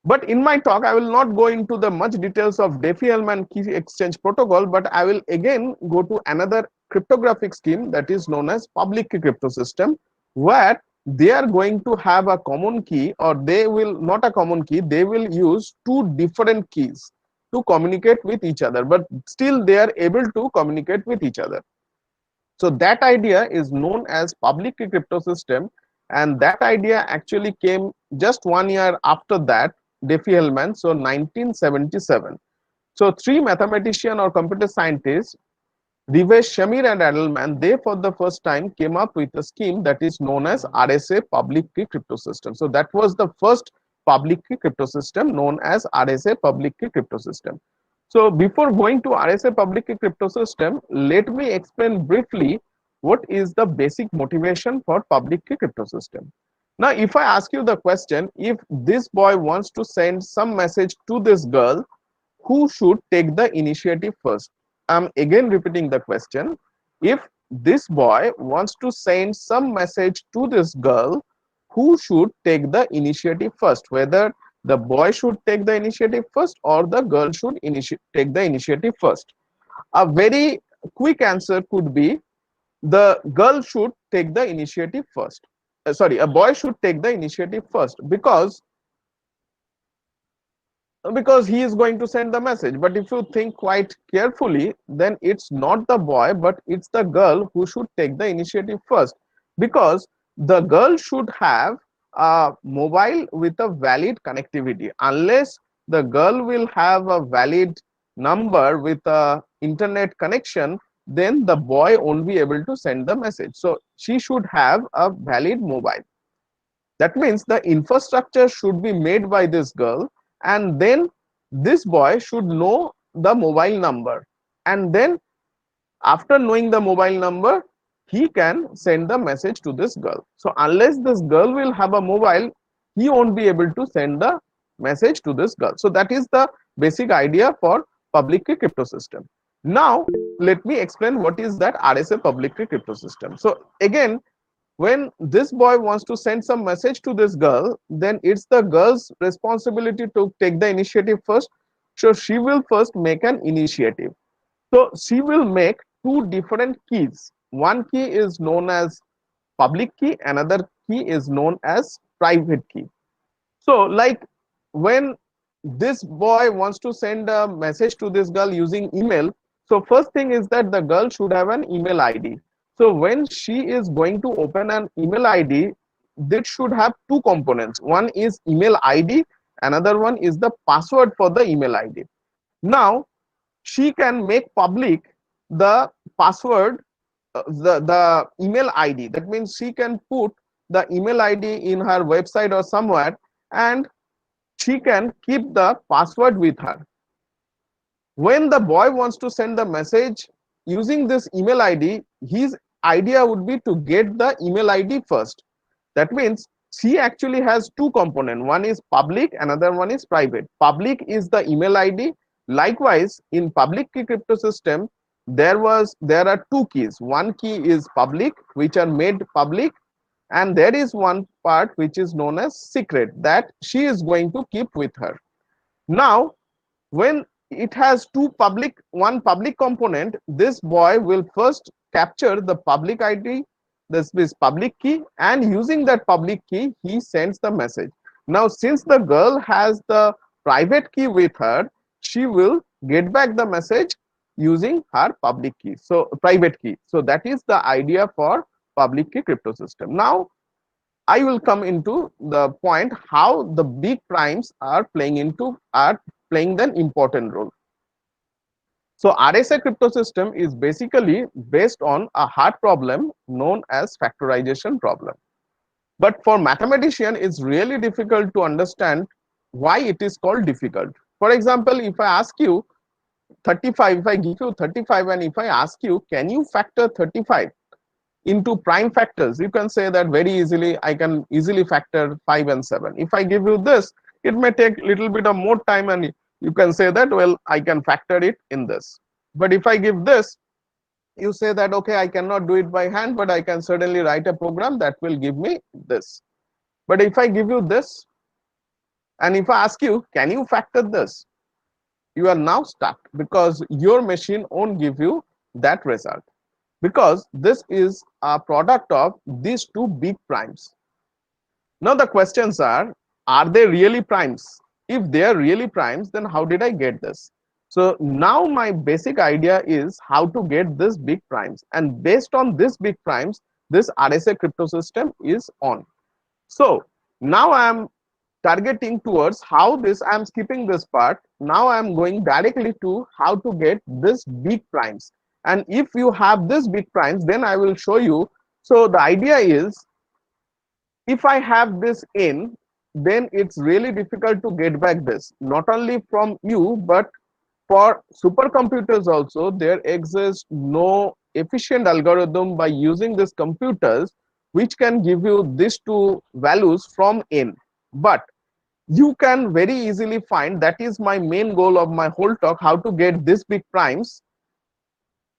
S2: but in my talk I will not go into the much details of Diffie-Hellman key exchange protocol, but I will again go to another cryptographic scheme that is known as public key crypto system, where they are going to have a common key, or they will not a common key, they will use two different keys to communicate with each other, but still they are able to communicate with each other. So that idea is known as public key crypto system, and that idea actually came just 1 year after that, Diffie-Hellman, so 1977. So three mathematicians or computer scientists, Rivesh, Shamir and Adelman, they for the first time came up with a scheme that is known as RSA public key crypto system. So that was the first public key crypto system known as RSA public key crypto system. So before going to RSA public key crypto system, let me explain briefly what is the basic motivation for public key crypto system. Now, if I ask you the question, if this boy wants to send some message to this girl, who should take the initiative first? I'm again repeating the question. If this boy wants to send some message to this girl, who should take the initiative first? Whether the boy should take the initiative first or the girl should take the initiative first. A very quick answer could be the girl should take the initiative first. Sorry, a boy should take the initiative first because he is going to send the message. But if you think quite carefully, then it's not the boy but it's the girl who should take the initiative first, because the girl should have a mobile with a valid connectivity. Unless the girl will have a valid number with a internet connection, then the boy won't be able to send the message. So she should have a valid mobile. That means the infrastructure should be made by this girl, and then this boy should know the mobile number, and then after knowing the mobile number, he can send the message to this girl. So unless this girl will have a mobile, he won't be able to send the message to this girl. So that is the basic idea for public key crypto system. Now let me explain what is that RSA public key crypto system. So again, when this boy wants to send some message to this girl, then it's the girl's responsibility to take the initiative first. So she will first make an initiative. So she will make two different keys. One key is known as public key, another key is known as private key. So like when this boy wants to send a message to this girl using email, so first thing is that the girl should have an email ID. So when she is going to open an email ID, that should have two components. One is email ID, another one is the password for the email ID. Now she can make public the password, the email ID. That means she can put the email ID in her website or somewhere, and she can keep the password with her. When the boy wants to send the message using this email ID, his idea would be to get the email ID first. That means she actually has two components. One is public, another one is private. Public is the email ID. Likewise, in public key crypto system, there are two keys. One key is public, which are made public, and there is one part which is known as secret that she is going to keep with her. Now, when it has one public component, this boy will first capture the public ID, this is public key, and using that public key he sends the message. Now since the girl has the private key with her, she will get back the message using her public key, so private key. So that is the idea for public key crypto system. Now I will come into the point how the big primes are playing the important role. So RSA crypto system is basically based on a hard problem known as factorization problem. But for mathematician, it's really difficult to understand why it is called difficult. For example, if I ask you 35, if I give you 35 and if I ask you, can you factor 35 into prime factors? You can say that very easily, I can easily factor 5 and 7. If I give you this, it may take a little bit of more time and you can say that, well, I can factor it in this. But if I give this, you say that, okay, I cannot do it by hand, but I can certainly write a program that will give me this. But if I give you this, and if I ask you, can you factor this? You are now stuck because your machine won't give you that result, because this is a product of these two big primes. Now the questions are they really primes? If they are really primes, then how did I get this? So now my basic idea is how to get this big primes, and based on this big primes, this RSA crypto system is on. So now I am targeting towards how this, I am skipping this part. Now I am going directly to how to get this big primes. And if you have this big primes, then I will show you. So the idea is, if I have this in, then it's really difficult to get back this, not only from you, but for supercomputers also. There exists no efficient algorithm by using these computers which can give you these two values from n. But you can very easily find, that is my main goal of my whole talk, how to get this big primes.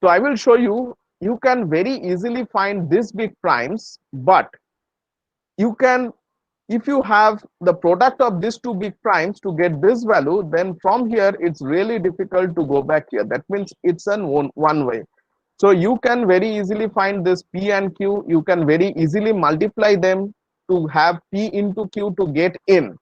S2: So I will show you, you can very easily find this big primes, but you can, if you have the product of these two big primes to get this value, then from here it's really difficult to go back here. That means it's an one way. So you can very easily find this P and Q, you can very easily multiply them to have P into Q to get N.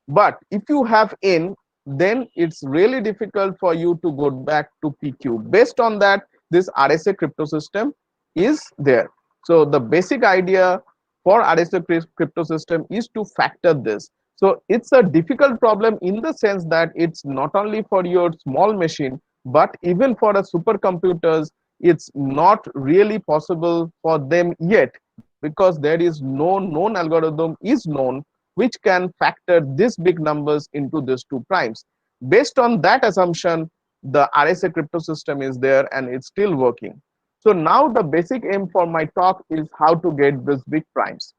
S2: But if you have N, then it's really difficult for you to go back to PQ. Based on that, this RSA crypto system is there. So the basic idea for RSA crypto system is to factor this. So it's a difficult problem in the sense that it's not only for your small machine, but even for a supercomputers, it's not really possible for them yet, because there is no known algorithm is known which can factor these big numbers into these two primes. Based on that assumption, the RSA crypto system is there and it's still working. So now the basic aim for my talk is how to get these big primes.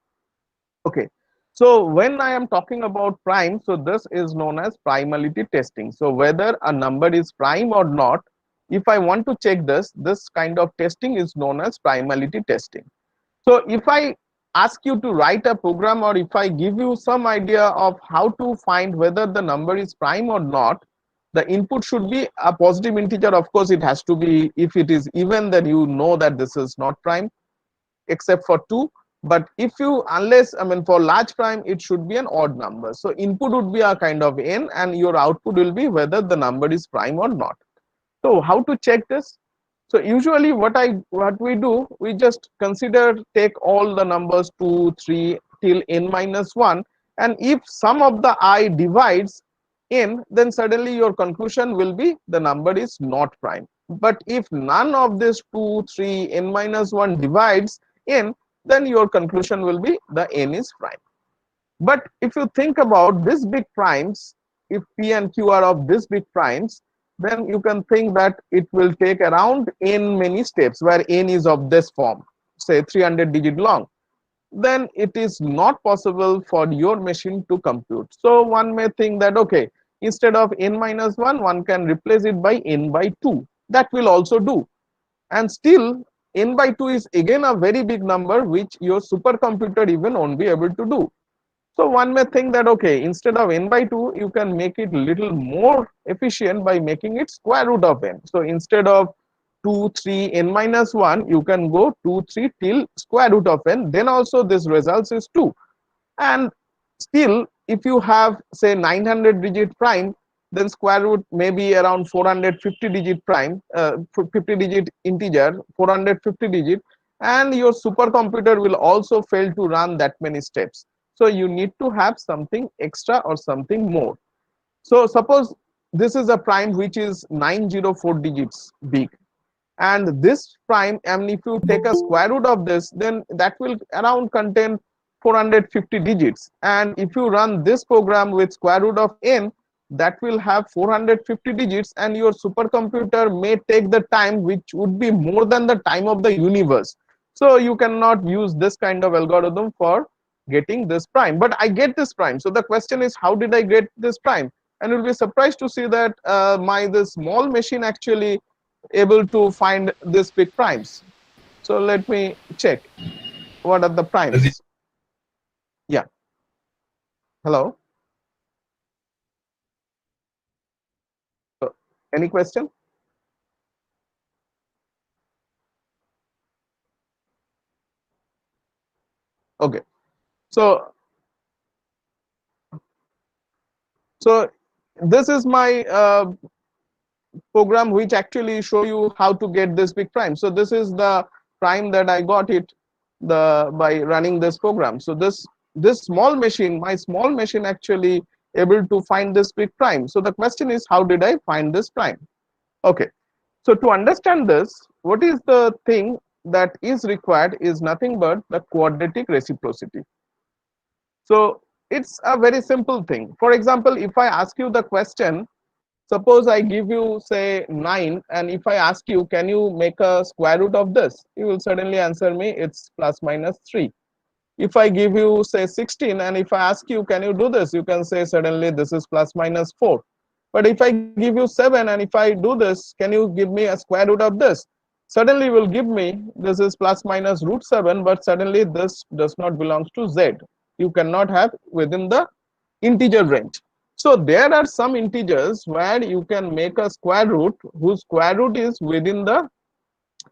S2: Okay, so when I am talking about prime, so this is known as primality testing. So whether a number is prime or not, if I want to check this kind of testing is known as primality testing. So if I ask you to write a program, or if I give you some idea of how to find whether the number is prime or not, the input should be a positive integer. Of course, it has to be, if it is even, then you know that this is not prime, except for 2. But if you, unless, I mean, for large prime, it should be an odd number. So input would be a kind of n, and your output will be whether the number is prime or not. So how to check this? So usually what we do, we just consider, take all the numbers 2, 3 till n minus 1, and if sum of the I divides n, then suddenly your conclusion will be the number is not prime. But if none of this 2, 3, n minus 1 divides n, then your conclusion will be the n is prime. But if you think about this big primes, if p and q are of this big primes, then you can think that it will take around n many steps, where n is of this form, say 300 digit long. Then it is not possible for your machine to compute. So one may think that, okay, instead of n minus 1, one can replace it by n by 2. That will also do. And still, n by 2 is again a very big number, which your supercomputer even won't be able to do. So one may think that, okay, instead of n by 2, you can make it little more efficient by making it square root of n. So instead of 2, 3, n minus 1, you can go 2, 3 till square root of n. Then also this results is 2. And still, if you have, say, 900 digit prime, then square root may be around 450 digit prime, 50 digit integer, 450 digit, and your supercomputer will also fail to run that many steps. So you need to have something extra or something more. So suppose this is a prime which is 904 digits big, and this prime, and if you take a square root of this, then that will around contain 450 digits. And if you run this program with square root of n, that will have 450 digits, and your supercomputer may take the time which would be more than the time of the universe. So you cannot use this kind of algorithm for getting this prime. But I get this prime. So the question is, how did I get this prime? And you'll be surprised to see that this small machine actually able to find this big primes. So let me check what are the primes. Yeah. Hello. So, any question? Okay. So this is my program which actually show you how to get this big prime. So this is the prime that I got it by running this program. So this small machine, my small machine, actually able to find this big prime. So the question is, how did I find this prime? Okay. So to understand this, what is the thing that is required is nothing but the quadratic reciprocity. So it's a very simple thing. For example, if I ask you the question, suppose I give you, say, 9, and if I ask you, can you make a square root of this? You will suddenly answer me, it's plus minus 3. If I give you, say, 16, and if I ask you, can you do this? You can say suddenly this is plus minus 4. But if I give you 7, and if I do this, can you give me a square root of this? Suddenly you will give me, this is plus minus root 7, but suddenly this does not belong to z. You cannot have within the integer range. So there are some integers where you can make a square root whose square root is within the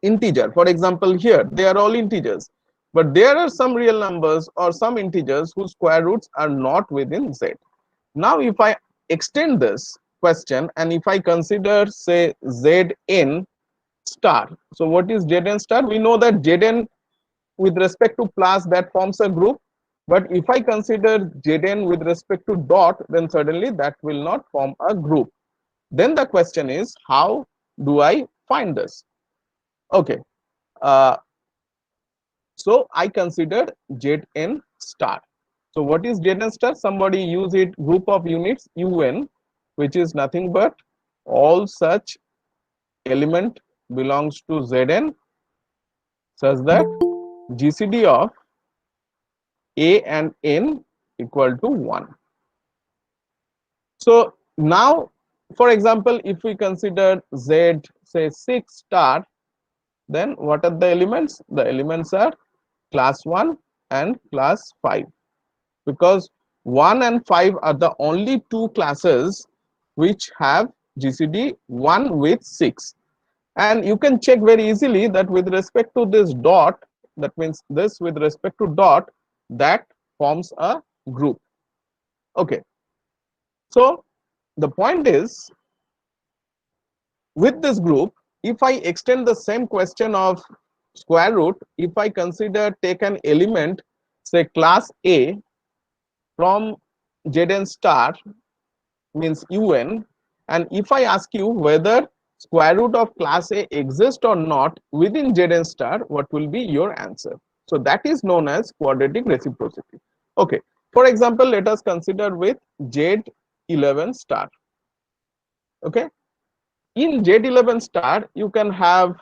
S2: integer. For example, here they are all integers, but there are some real numbers or some integers whose square roots are not within z. Now if I extend this question, and if I consider, say, zn star. So what is zn star? We know that zn with respect to plus, that forms a group, but if I consider zn with respect to dot, then suddenly that will not form a group. Then the question is, how do I find this? Okay. So I considered Zn star. So what is Zn star? Somebody use it, group of units Un, which is nothing but all such element belongs to Zn such that GCD of A and N equal to 1. So now, for example, if we consider Z, say, 6 star, then what are the elements? The elements are class 1 and class 5, because 1 and 5 are the only two classes which have GCD 1 with 6. And you can check very easily that with respect to this dot, that means this with respect to dot, that forms a group. Okay, so the point is, with this group, if I extend the same question of square root, if I consider take an element, say class A from Zn star means un, and if I ask you whether square root of class A exists or not within Zn star, what will be your answer? So that is known as quadratic reciprocity. Okay, for example, let us consider with Z11 star. Okay, in Z11 star you can have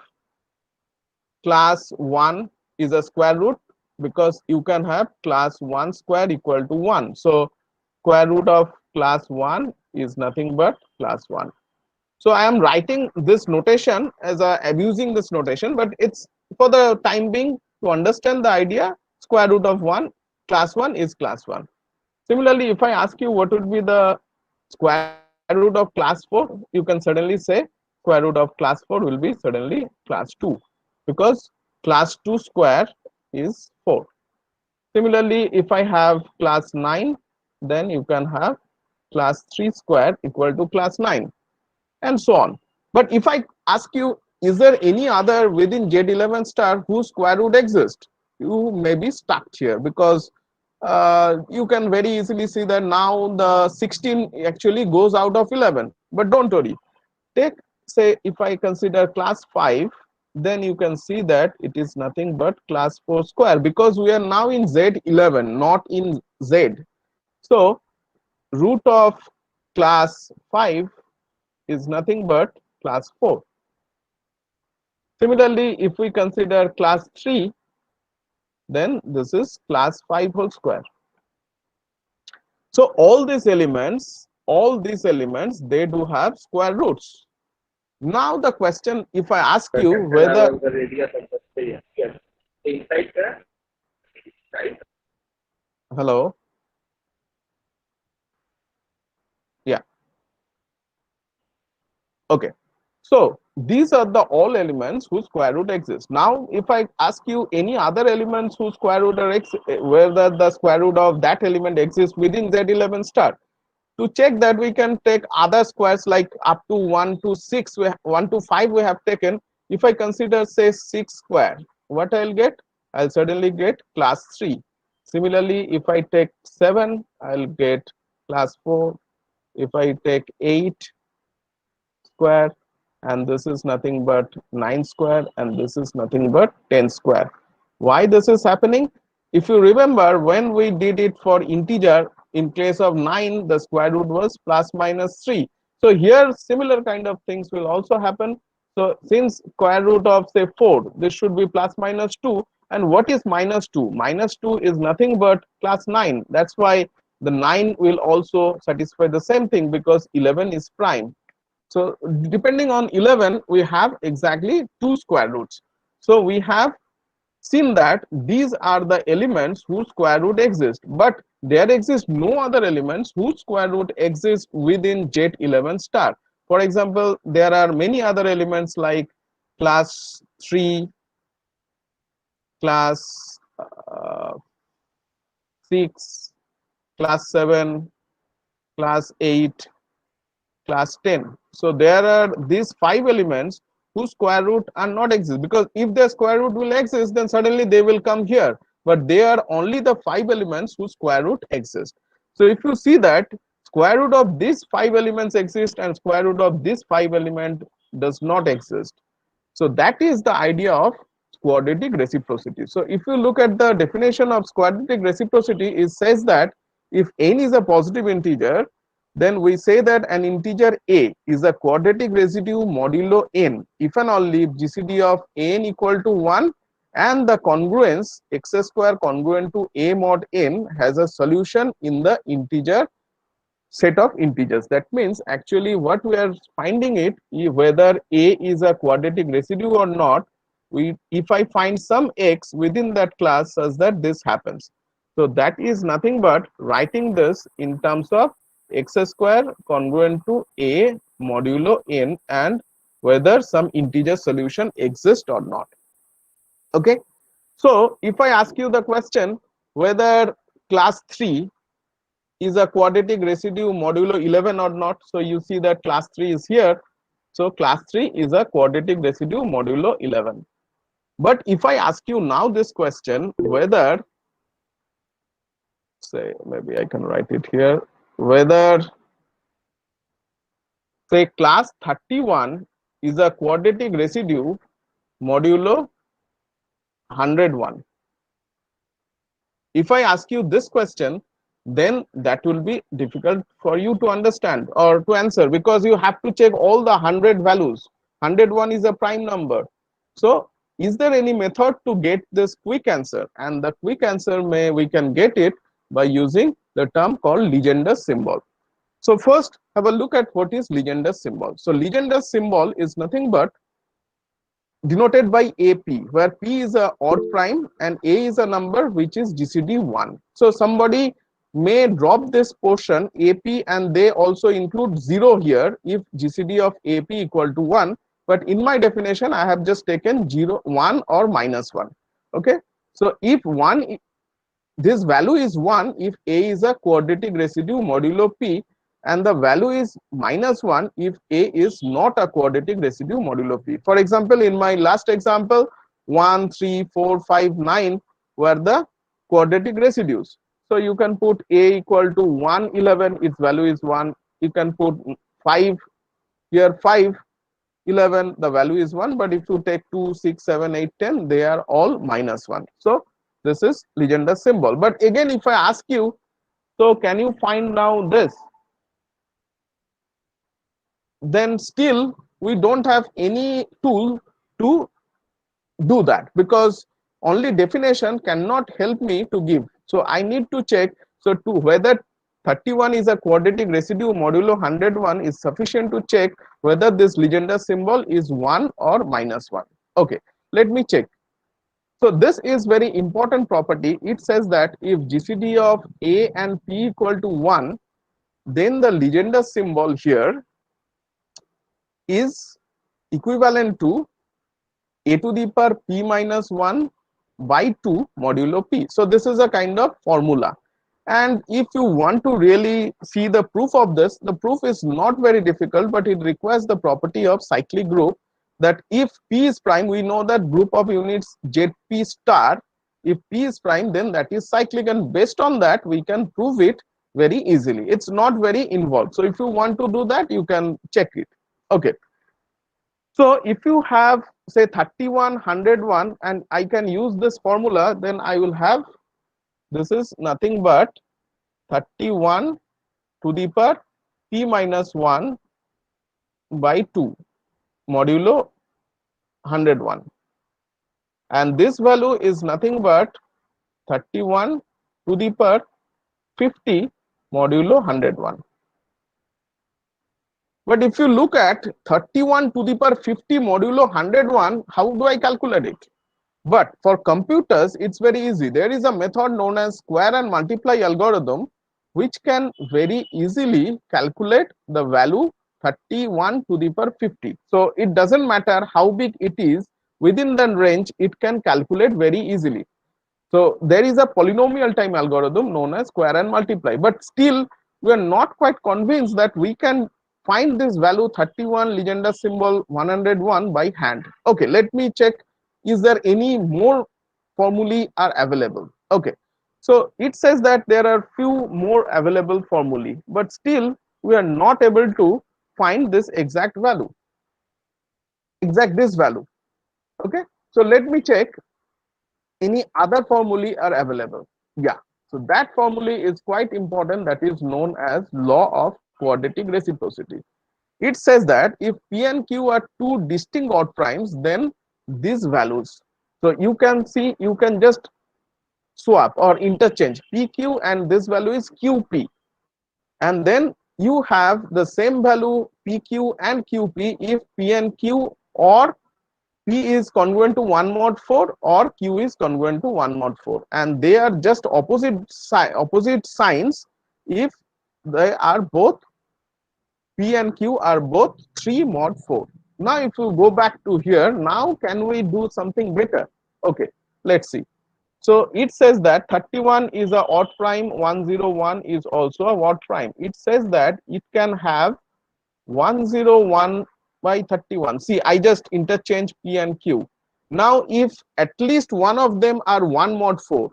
S2: class 1 is a square root, because you can have class 1 square equal to 1. So square root of class 1 is nothing but class 1. So I am writing this notation as a abusing this notation, but it's for the time being to understand the idea. Square root of 1, class 1 is class 1. Similarly, if I ask you what would be the square root of class 4, you can certainly say square root of class 4 will be certainly class 2, because class 2 square is 4. Similarly, if I have class 9, then you can have class 3 square equal to class 9, and so on. But if I ask you, is there any other within Z11 star whose square root exists, you may be stuck here, because you can very easily see that now the 16 actually goes out of 11. But don't worry, take, say, if I consider class 5, then you can see that it is nothing but class 4 square, because we are now in Z11, not in Z. So root of class 5 is nothing but class 4. Similarly, if we consider class 3, then this is class 5 whole square. So all these elements, they do have square roots. Now the question, if I ask you whether
S4: the radius of the sphere. Yes. Inside the right.
S2: hello, yeah, okay. So these are the all elements whose square root exists. Now, if I ask you any other elements whose square root are whether the square root of that element exists within Z11 star, to check that we can take other squares like up to 1 to 6, 1 to 5 we have taken. If I consider say 6 square, what I'll get? I'll certainly get class 3. Similarly, if I take 7, I'll get class 4. If I take 8 square, and this is nothing but 9 square, and this is nothing but 10 square. Why this is happening? If you remember, when we did it for integer, in case of 9, the square root was plus minus 3. So here similar kind of things will also happen. So since square root of say 4, this should be plus minus 2. And what is minus 2? Minus 2 is nothing but class 9. That's why the 9 will also satisfy the same thing, because 11 is prime. So depending on 11, we have exactly 2 square roots. So we have seen that these are the elements whose square root exists, but there exists no other elements whose square root exists within Z11 star. For example, there are many other elements like class 3, class 6, class 7, class 8, class 10. So there are these 5 elements whose square root are not exist, because if their square root will exist, then suddenly they will come here, but they are only the 5 elements whose square root exist. So if you see that square root of these 5 elements exist and square root of this 5 element does not exist. So that is the idea of quadratic reciprocity. So if you look at the definition of quadratic reciprocity, it says that if n is a positive integer, then we say that an integer a is a quadratic residue modulo n if and only if GCD of n equal to 1 and the congruence x square congruent to a mod n has a solution in the integer set of integers. That means actually what we are finding it, whether a is a quadratic residue or not, if I find some x within that class such that this happens. So that is nothing but writing this in terms of x square congruent to a modulo n and whether some integer solution exists or not. Okay, So if I ask you the question whether class 3 is a quadratic residue modulo 11 or not, so you see that class 3 is here. So class 3 is a quadratic residue modulo 11. But if I ask you now this question whether, say maybe I can write it here, whether say class 31 is a quadratic residue modulo 101. If I ask you this question, then that will be difficult for you to understand or to answer, because you have to check all the 100 values. 101 is a prime number. So is there any method to get this quick answer? And the quick answer we can get it by using the term called Legendre's symbol. So first have a look at what is Legendre's symbol. So Legendre's symbol is nothing but denoted by AP, where P is a odd prime and A is a number which is GCD 1. So somebody may drop this portion AP and they also include 0 here if GCD of AP equal to 1. But in my definition, I have just taken 0, 1 or minus 1. Okay. So if 1, this value is 1 if A is a quadratic residue modulo P, and the value is minus 1 if A is not a quadratic residue modulo P. For example, in my last example, 1, 3, 4, 5, 9 were the quadratic residues. So you can put A equal to 1, 11, its value is 1. You can put 5 here, 5, 11, the value is 1. But if you take 2, 6, 7, 8, 10, they are all minus 1. So this is Legendre's symbol. But again, if I ask you, so can you find now this? Then still we don't have any tool to do that, because only definition cannot help me to give. So I need to check, so to whether 31 is a quadratic residue modulo 101 is sufficient to check whether this Legendre's symbol is 1 or minus 1. Okay, let me check. So this is very important property. It says that if GCD of A and P equal to 1, then the Legendre's symbol here is equivalent to A to the power P minus 1 by 2 modulo P. So this is a kind of formula. And if you want to really see the proof of this, the proof is not very difficult, but it requires the property of cyclic group, that if P is prime, we know that group of units ZP star, if P is prime, then that is cyclic, and based on that we can prove it very easily. It's not very involved. So if you want to do that, you can check it. Okay. So if you have say 31, 101, and I can use this formula, then I will have, this is nothing but 31 to the power P minus 1 by 2 modulo 101. And this value is nothing but 31 to the power 50 modulo 101. But if you look at 31 to the power 50 modulo 101, how do I calculate it? But for computers, it's very easy. There is a method known as square and multiply algorithm, which can very easily calculate the value 31 to the power 50. So it doesn't matter how big it is, within the range, it can calculate very easily. So there is a polynomial time algorithm known as square and multiply, but still we are not quite convinced that we can find this value 31 Legendre's symbol 101 by hand. Okay, let me check, is there any more formulae are available? Okay, so it says that there are few more available formulae, but still we are not able to find this exact value, this value. Okay, so let me check any other formulae are available. Yeah, so that formulae is quite important, that is known as law of quadratic reciprocity. It says that if P and Q are two distinct odd primes, then these values, so you can see, you can just swap or interchange PQ, and this value is QP, and then you have the same value PQ and QP if P and Q or P is congruent to 1 mod 4 or Q is congruent to 1 mod 4, and they are just opposite signs if they are both, P and Q are both 3 mod 4. Now if you go back to here, now can we do something better? Okay, Let's see. So it says that 31 is a odd prime, 101 is also a odd prime. It says that it can have 101 by 31. See, I just interchange P and Q. Now, if at least one of them are 1 mod 4,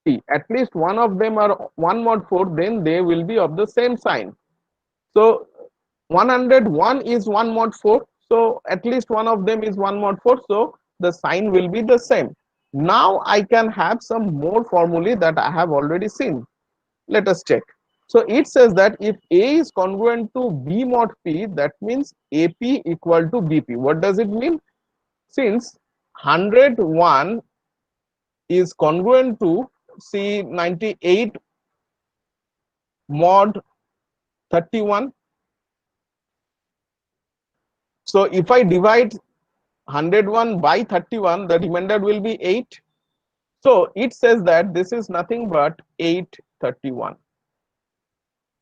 S2: see, at least one of them are 1 mod 4, then they will be of the same sign. So 101 is 1 mod 4. So at least one of them is 1 mod 4. So the sign will be the same. Now I can have some more formulae that I have already seen. Let us check. So it says that if A is congruent to B mod P, that means AP equal to BP. What does it mean? Since 101 is congruent to C 98 mod 31. So if I divide 101 by 31, the remainder will be 8. So it says that this is nothing but 831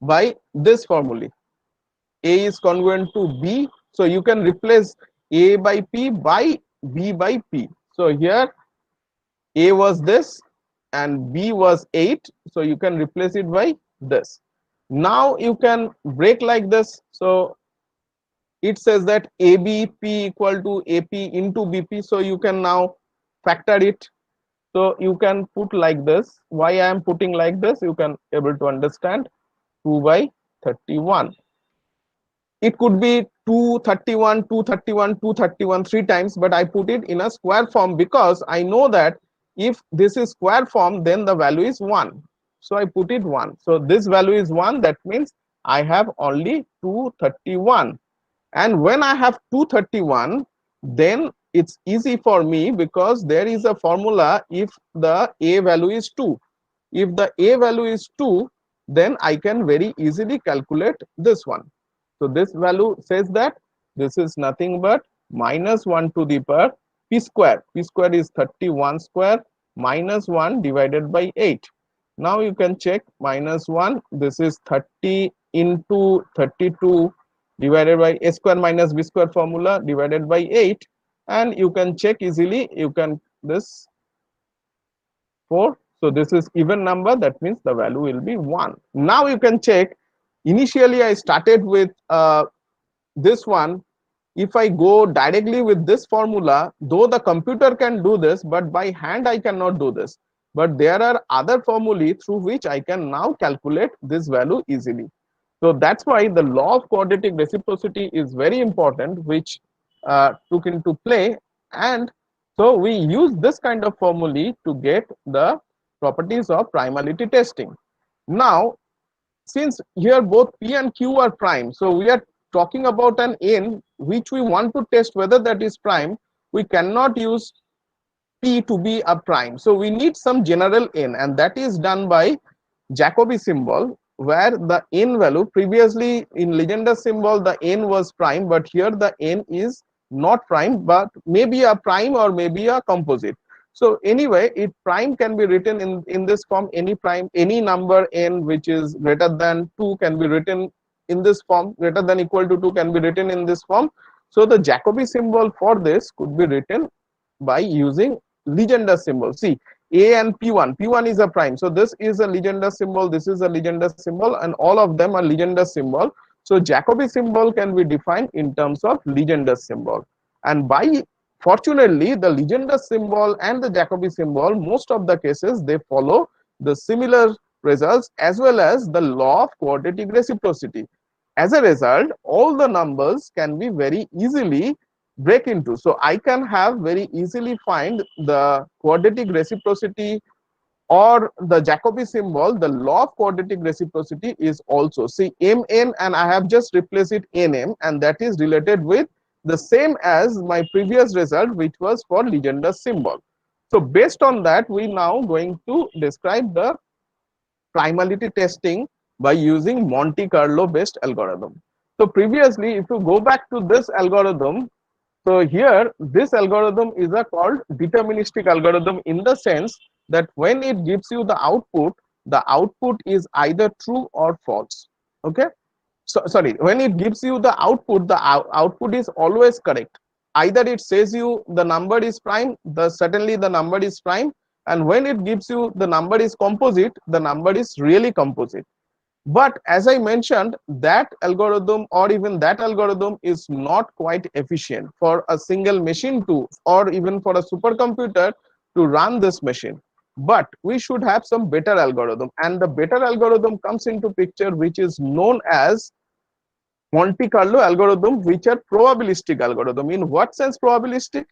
S2: by this formula. A is congruent to B, so you can replace A by P by B by P. So here A was this and B was 8, so you can replace it by this. Now you can break like this. So it says that ABP equal to AP into BP, so you can now factor it. So you can put like this. Why I am putting like this, you can able to understand. 2 by 31. It could be 231, 231, 231 three times, but I put it in a square form because I know that if this is square form, then the value is 1. So I put it 1. So this value is 1. That means I have only 231. And when I have 231, then it's easy for me because there is a formula if the A value is 2. If the A value is 2, then I can very easily calculate this one. So this value says that this is nothing but minus 1 to the power P square. P square is 31 square minus 1 divided by 8. Now you can check minus 1. This is 30 into 32 divided by A square minus B square formula divided by 8. And you can check easily. You can this 4. So this is even number, that means the value will be 1. Now you can check. Initially I started with this one. If I go directly with this formula, though the computer can do this, but by hand I cannot do this. But there are other formulae through which I can now calculate this value easily. So that's why the law of quadratic reciprocity is very important, which took into play. And so we use this kind of formulae to get the properties of primality testing. Now, since here both P and Q are prime, so we are talking about an n which we want to test whether that is prime. We cannot use P to be a prime. So we need some general n, and that is done by Jacobi symbol, where the n value previously in Legendre symbol the n was prime, but here the n is not prime, but maybe a prime or maybe a composite. So anyway, it prime can be written in this form. Any prime, any number n which is greater than 2 can be written in this form. Greater than equal to 2 can be written in this form. So the Jacobi symbol for this could be written by using Legendre symbol. See, A and P1. P1 is a prime. So this is a Legendre symbol. This is a Legendre symbol, and all of them are Legendre symbol. So Jacobi symbol can be defined in terms of Legendre symbol. And by fortunately, the Legendre symbol and the Jacobi symbol, most of the cases they follow the similar results as well as the law of quadratic reciprocity. As a result, all the numbers can be very easily break into. So I can have very easily find the quadratic reciprocity or the Jacobi symbol. The law of quadratic reciprocity is also, see, mn, and I have just replaced it nm, and that is related with the same as my previous result, which was for Legendre symbol. So based on that, we now going to describe the primality testing by using Monte Carlo based algorithm. So previously, if you go back to this algorithm, so here this algorithm is a called deterministic algorithm, in the sense that when it gives you the output is either true or false. Okay, so sorry, when it gives you the output is always correct. either it says you the number is prime, certainly the number is prime, and when it gives you the number is composite, the number is really composite. But as I mentioned, that algorithm or even that algorithm is not quite efficient for a single machine to, or even for a supercomputer to run this machine. But we should have some better algorithm, and the better algorithm comes into picture, which is known as Monte Carlo algorithm, which are probabilistic algorithm. In what sense probabilistic?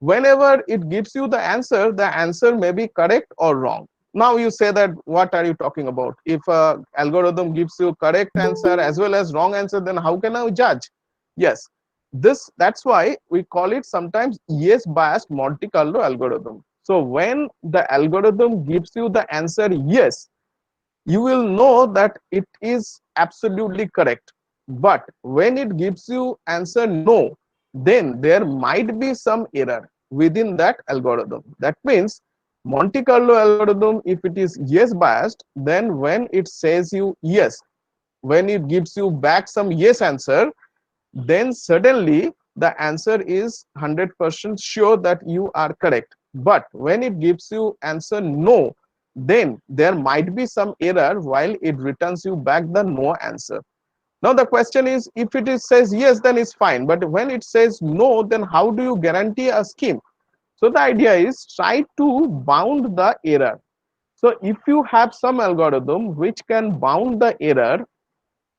S2: Whenever it gives you the answer may be correct or wrong. Now you say that what are you talking about? If a algorithm gives you correct answer as well as wrong answer, then how can I judge? Yes, that's why we call it sometimes yes biased Monte Carlo algorithm. So when the algorithm gives you the answer yes, you will know that it is absolutely correct. But when it gives you answer no, then there might be some error within that algorithm. That means Monte Carlo algorithm, if it is yes biased, then when it says you yes, when it gives you back some yes answer, then suddenly the answer is 100% sure that you are correct. But when it gives you answer no, then there might be some error while it returns you back the no answer. Now the question is, if it is says yes, then it's fine. But when it says no, then how do you guarantee a scheme? So the idea is try to bound the error. So if you have some algorithm which can bound the error,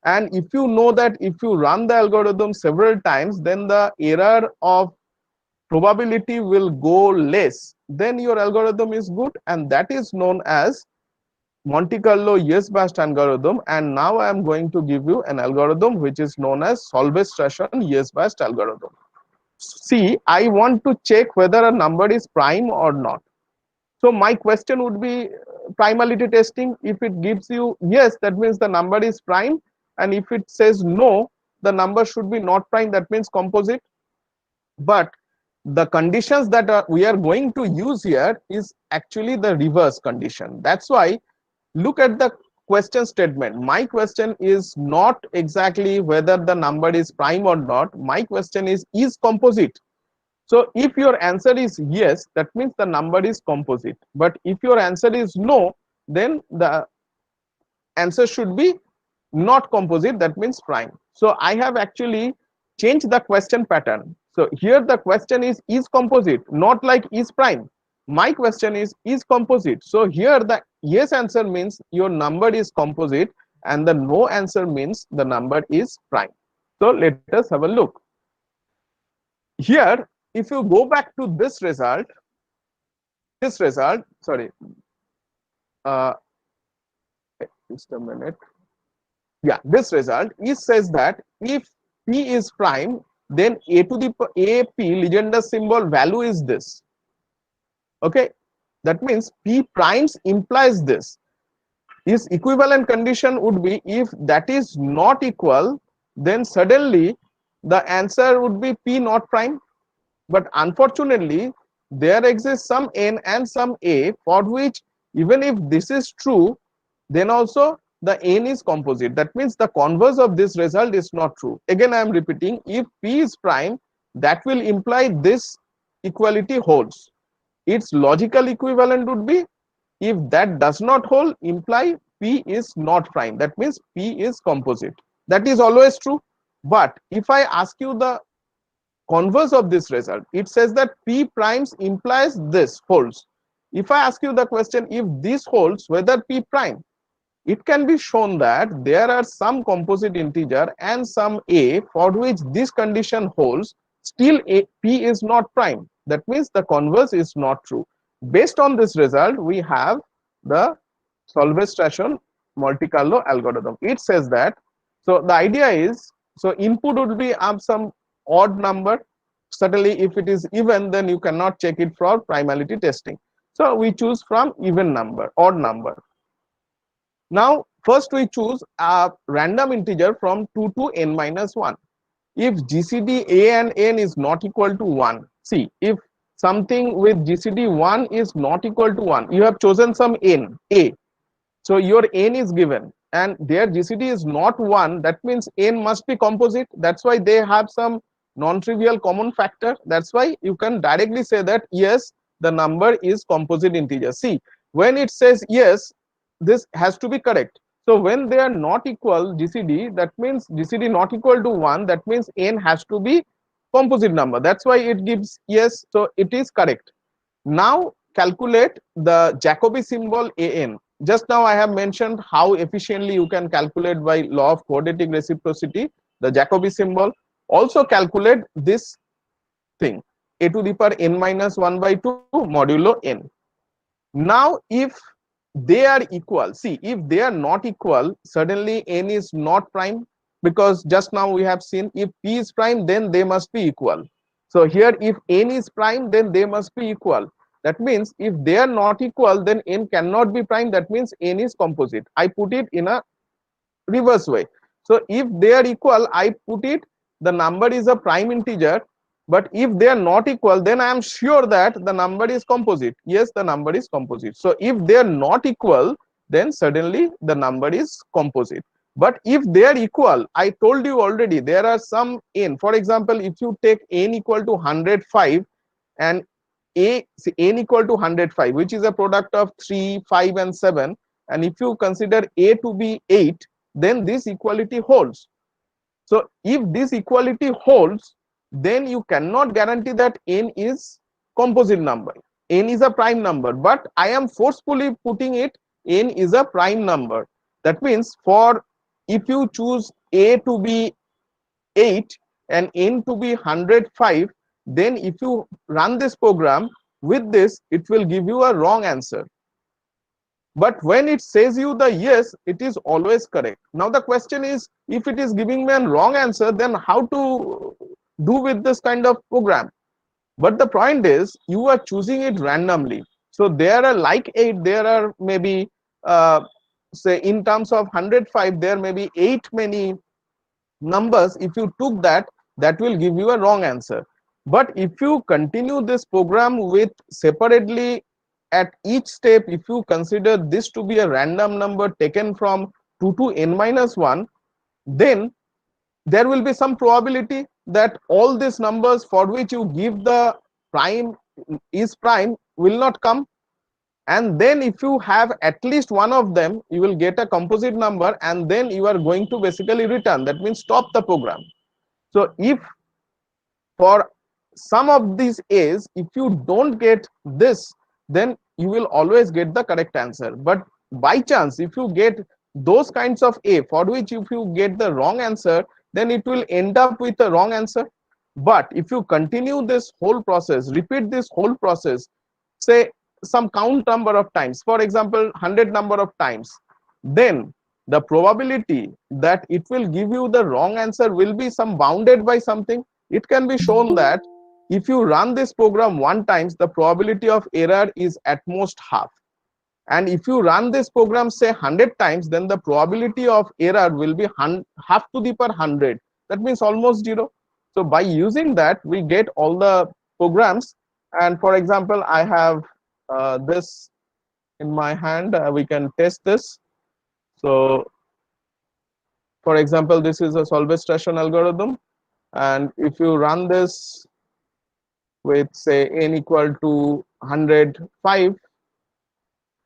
S2: and if you know that if you run the algorithm several times, then the error of probability will go less, then your algorithm is good, and that is known as Monte Carlo yes biased algorithm. And now I am going to give you an algorithm which is known as Solve-Strasson yes biased algorithm. See, I want to check whether a number is prime or not. So my question would be primality testing. If it gives you yes, that means the number is prime, and if it says no, the number should be not prime, that means composite. But the conditions that we are going to use here is actually the reverse condition. That's why look at the question statement. My question is not exactly whether the number is prime or not. My question is composite. So if your answer is yes, that means the number is composite. But if your answer is no, then the answer should be not composite, that means prime. So I have actually changed the question pattern. So here the question is composite, not like is prime. My question is composite. So here the yes answer means your number is composite, and the no answer means the number is prime. So let us have a look. Here, if you go back to this result, sorry, uh, just a minute. Yeah, this result is says that if p is prime, then a to the a p Legendre symbol value is this. Okay, that means p primes implies this. Its equivalent condition would be if that is not equal, then suddenly the answer would be p not prime. But unfortunately, there exists some n and some a for which even if this is true, then also the n is composite. That means the converse of this result is not true. Again, I am repeating, if p is prime, that will imply this equality holds. Its logical equivalent would be if that does not hold, imply p is not prime. That means p is composite. That is always true. But if I ask you the converse of this result, it says that p primes implies this holds. If I ask you the question, if this holds, whether p prime, it can be shown that there are some composite integer and some a for which this condition holds, still p is not prime. That means the converse is not true. Based on this result, we have the Solve-Strasson Monte Carlo algorithm. It says that, so the idea is, so input would be some odd number. Certainly if it is even, then you cannot check it for primality testing. So we choose from even number, odd number. Now first we choose a random integer from 2 to n minus 1. If GCD a and n is not equal to 1, see, if something with GCD 1 is not equal to 1, you have chosen some n, a. So your n is given and their GCD is not 1, that means n must be composite. That's why they have some non-trivial common factor. That's why you can directly say that yes, the number is composite integer. See, when it says yes, this has to be correct. So when they are not equal GCD, that means GCD not equal to 1, that means n has to be composite number. That's why it gives yes, so it is correct. Now calculate the Jacobi symbol an. Just now I have mentioned how efficiently you can calculate by law of quadratic reciprocity the Jacobi symbol. Also calculate this thing, a to the power n minus 1 by 2 modulo n. Now if they are equal, see, if they are not equal, suddenly n is not prime, because just now we have seen if p is prime, then they must be equal. So here if n is prime, then they must be equal. That means if they are not equal, then n cannot be prime. That means n is composite. I put it in a reverse way. So if they are equal, I put it, the number is a prime integer. But if they are not equal, then I am sure that the number is composite. Yes, the number is composite. So if they are not equal, then suddenly the number is composite. But if they are equal, I told you already, there are some n. For example, if you take n equal to 105 and n equal to 105, which is a product of 3, 5 and 7, and if you consider a to be 8, then this equality holds. So if this equality holds, then you cannot guarantee that n is composite number. N is a prime number, but I am forcefully putting it, n is a prime number. That means for, if you choose a to be 8 and n to be 105, then if you run this program with this, it will give you a wrong answer. But when it says you the yes, it is always correct. Now the question is, if it is giving me a wrong answer, then how to do with this kind of program? But the point is, you are choosing it randomly. So there are like 8, there are maybe say in terms of 105, there may be 8 many numbers. If you took that, that will give you a wrong answer. But if you continue this program with separately at each step, if you consider this to be a random number taken from 2 to n minus 1, then there will be some probability that all these numbers for which you give the prime is prime will not come. And then if you have at least one of them, you will get a composite number, and then you are going to basically return. That means stop the program. So if for some of these A's, if you don't get this, then you will always get the correct answer. But by chance, if you get those kinds of A for which if you get the wrong answer, then it will end up with a wrong answer. But if you continue this whole process, repeat this whole process, say some count number of times, for example 100 number of times, then the probability that it will give you the wrong answer will be some bounded by something. It can be shown that if you run this program one times, the probability of error is at most half. And if you run this program say 100 times, then the probability of error will be half to the power 100. That means almost 0. So by using that, we get all the programs. And for example, I have this in my hand. We can test this. So for example, this is a solve-extraction algorithm, and if you run this with say n equal to 105,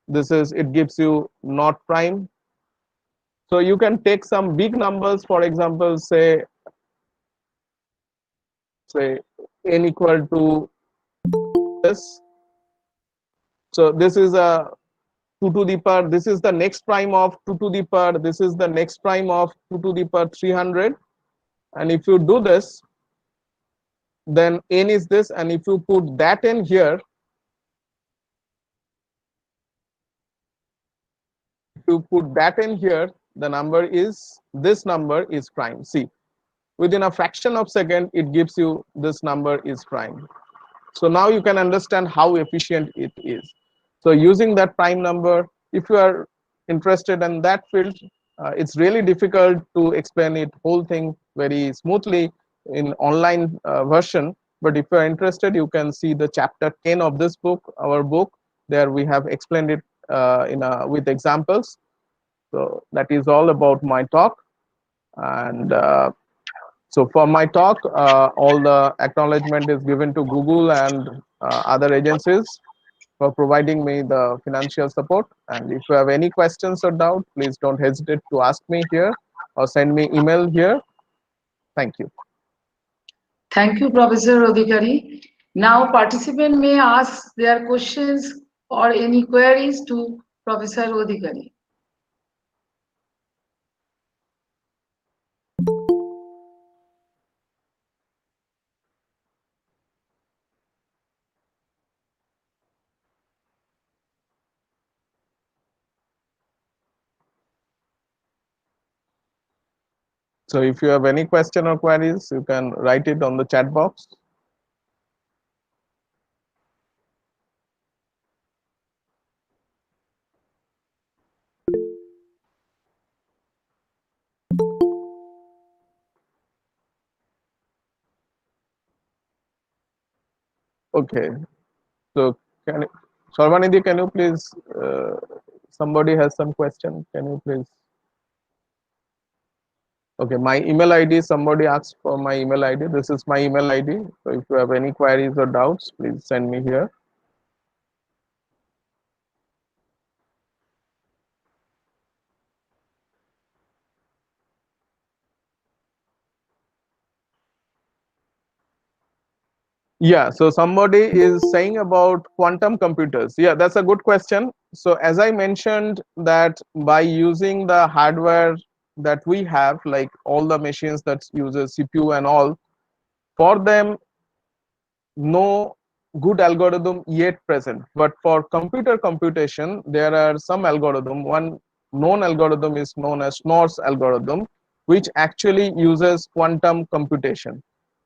S2: this is, it gives you not prime. So you can take some big numbers, for example, say n equal to this. So this is a 2 to the power, this is the next prime of 2 to the power, this is the next prime of 2 to the power 300. And if you do this, then n is this, and if you put that in here, if you put that in here, the number is, this number is prime. See, within a fraction of second, it gives you this number is prime. So now you can understand how efficient it is. So using that prime number, if you are interested in that field, it's really difficult to explain it whole thing very smoothly in online version. But if you are interested, you can see the chapter 10 of this book, our book. There we have explained it with examples. So that is all about my talk. And So for my talk, all the acknowledgement is given to Google and other agencies for providing me the financial support. And if you have any questions or doubt, please don't hesitate to ask me here or send me email here. Thank you.
S5: Thank you, Professor Odhikari. Now, participants may ask their questions or any queries to Professor Odhikari.
S2: So if you have any question or queries, you can write it on the chat box. Okay. So can Sarvanidhi, can you please, somebody has some question, can you please? Okay, my email ID, somebody asked for my email ID. This is my email ID. So if you have any queries or doubts, please send me here. Yeah, so somebody is saying about quantum computers. Yeah, that's a good question. So as I mentioned that by using the hardware that we have, like all the machines that uses CPU and all, for them no good algorithm yet present, but for computer computation there are some algorithm. One known algorithm is known as Schnorr's algorithm, which actually uses quantum computation.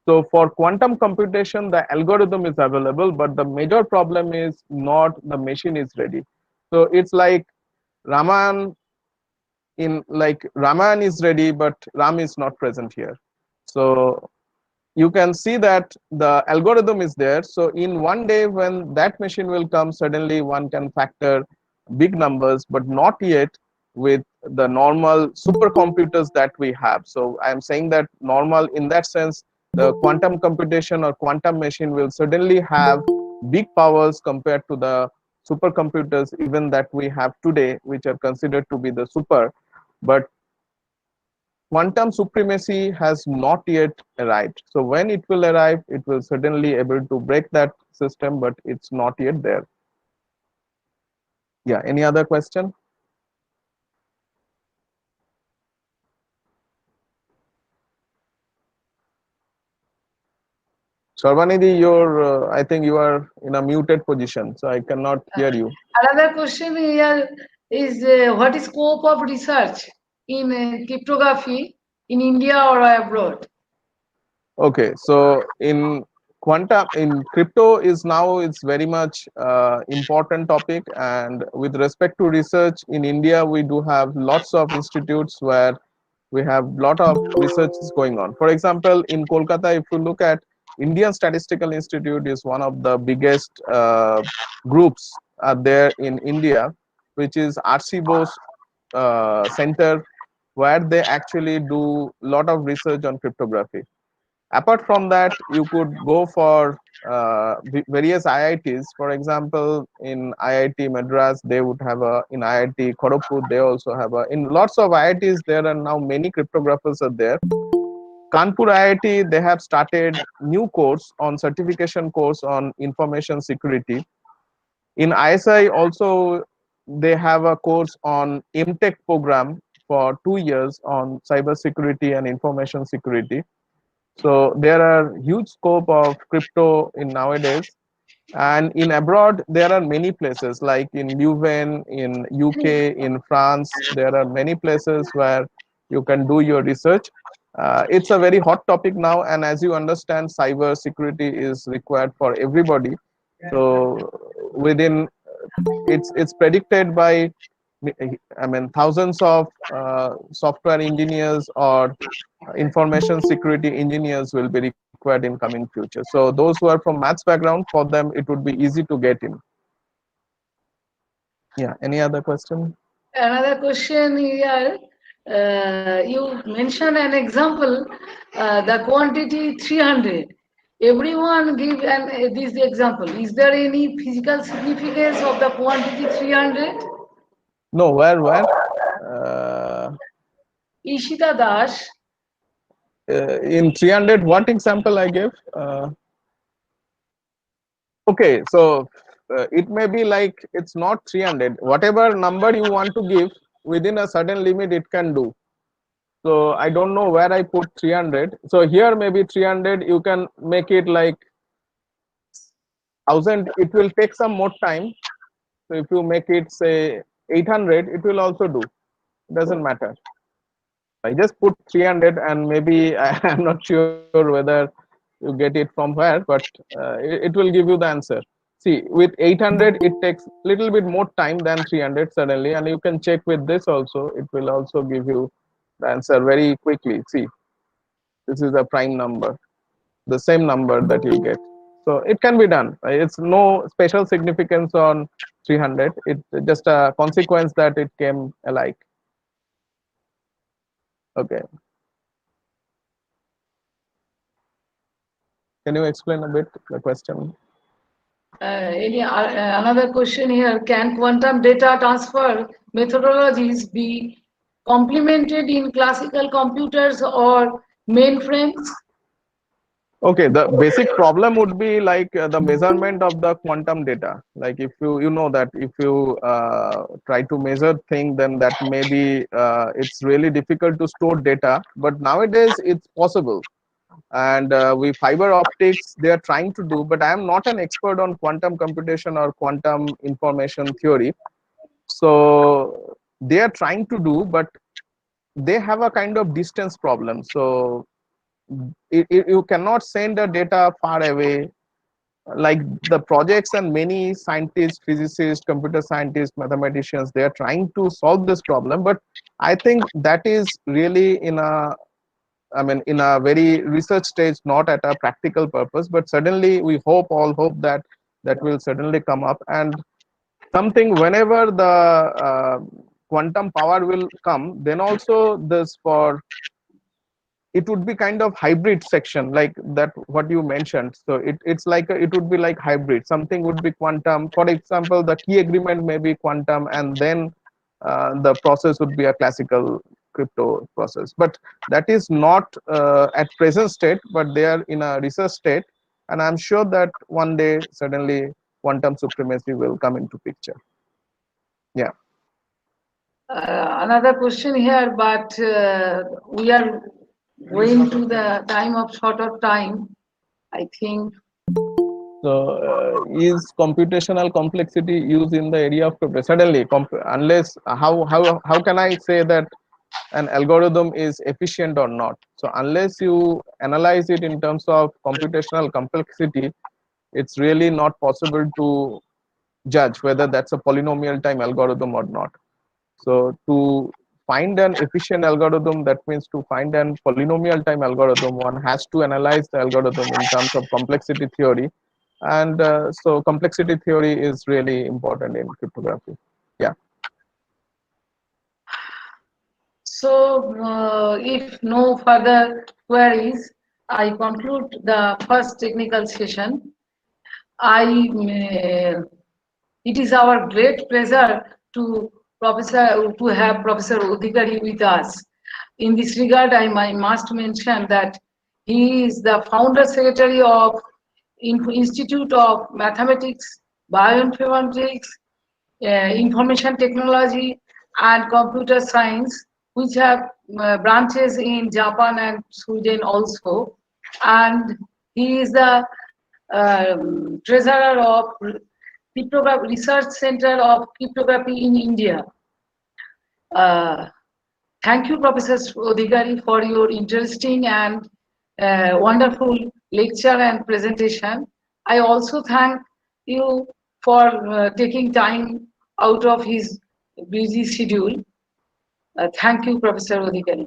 S2: So for quantum computation the algorithm is available, but the major problem is not the machine is ready. So it's like Raman, in like Raman is ready but Ram is not present here. So you can see that the algorithm is there. So in one day when that machine will come, suddenly one can factor big numbers, but not yet with the normal supercomputers that we have. So I am saying that normal in that sense, the quantum computation or quantum machine will certainly have big powers compared to the supercomputers even that we have today, which are considered to be the super. But quantum supremacy has not yet arrived. So when it will arrive, it will certainly able to break that system, but it's not yet there. Yeah, any other question? Sarvanidhi, I think you are in a muted position, so I cannot hear you.
S5: Another question here is what is scope of research in cryptography in India or abroad?
S2: Okay, so in quantum, in crypto is now it's very much important topic, and with respect to research in India, we do have lots of institutes where we have lot of research is going on. For example, in Kolkata, if you look at Indian Statistical Institute is one of the biggest groups there in India, which is RC Bose Center, where they actually do lot of research on cryptography. Apart from that, you could go for various IITs. For example, in IIT Madras, they would have a, in IIT Kharagpur, they also have a, in lots of IITs, there are now many cryptographers are there. Kanpur IIT, they have started new course on certification course on information security. In ISI also, they have a course on MTech program for 2 years on cyber security and information security. So there are huge scope of crypto in nowadays. And in abroad, there are many places like in Leuven, in UK, in France, there are many places where you can do your research. It's a very hot topic now, and as you understand, cyber security is required for everybody. So within, it's predicted by, I mean, thousands of software engineers or information security engineers will be required in coming future. So those who are from maths background, for them it would be easy to get in. Yeah, any other question?
S5: Another question here, you mentioned an example, the quantity 300. Everyone give this example. Is there any physical significance of the quantity 300?
S2: No, where? Uh,
S5: Ishita Das.
S2: in 300, what example I gave? Okay, so it may be like it's not 300. Whatever number you want to give within a certain limit, it can do. So I don't know where I put 300. So here maybe 300, you can make it like 1000. It will take some more time. So if you make it say 800, it will also do. It doesn't matter. I just put 300 and maybe I'm not sure whether you get it from where, but it will give you the answer. See, with 800, it takes a little bit more time than 300 suddenly, and you can check with this also. It will also give you the answer very quickly. See, this is a prime number, the same number that you get. So it can be done. It's no special significance on 300. It's just a consequence that it came alike. Okay. Can you explain a bit the question?
S5: Another question here, can quantum data transfer methodologies be complemented in classical computers or mainframes?
S2: Okay, the basic problem would be like the measurement of the quantum data. Like if you know that if you try to measure thing, then that maybe it's really difficult to store data. But nowadays it's possible, and with fiber optics they are trying to do. But I am not an expert on quantum computation or quantum information theory, so they are trying to do, but they have a kind of distance problem. So you cannot send the data far away. Like the projects and many scientists, physicists, computer scientists, mathematicians, they are trying to solve this problem, but I think that is really in a, I mean, in a very research stage, not at a practical purpose. But certainly we all hope that that will certainly come up. And something, whenever the quantum power will come, then also this for, it would be kind of hybrid section like that what you mentioned. So it's like it would be like hybrid. Something would be quantum, for example the key agreement may be quantum, and then the process would be a classical crypto process. But that is not at present state, but they are in a research state, and I'm sure that one day suddenly quantum supremacy will come into picture. Yeah.
S5: Another question here, but we are going to the time of short of time, I think.
S2: So is computational complexity used in the area of crypto? Certainly, unless how can I say that an algorithm is efficient or not? So unless you analyze it in terms of computational complexity, it's really not possible to judge whether that's a polynomial time algorithm or not. So to find an efficient algorithm, that means to find an polynomial time algorithm, one has to analyze the algorithm in terms of complexity theory. And so complexity theory is really important in cryptography. Yeah.
S5: So, if no further queries, I conclude the first technical session. It is our great pleasure to have Professor Odhikari with us. In this regard, I must mention that he is the founder secretary of Institute of Mathematics, Bioinformatics, Information Technology, and Computer Science, which have branches in Japan and Sweden also. And he is the treasurer of Cryptography Research Center of Cryptography in India. Thank you, Professor Odhikari, for your interesting and wonderful lecture and presentation. I also thank you for taking time out of his busy schedule. Thank you, Professor Odhikari.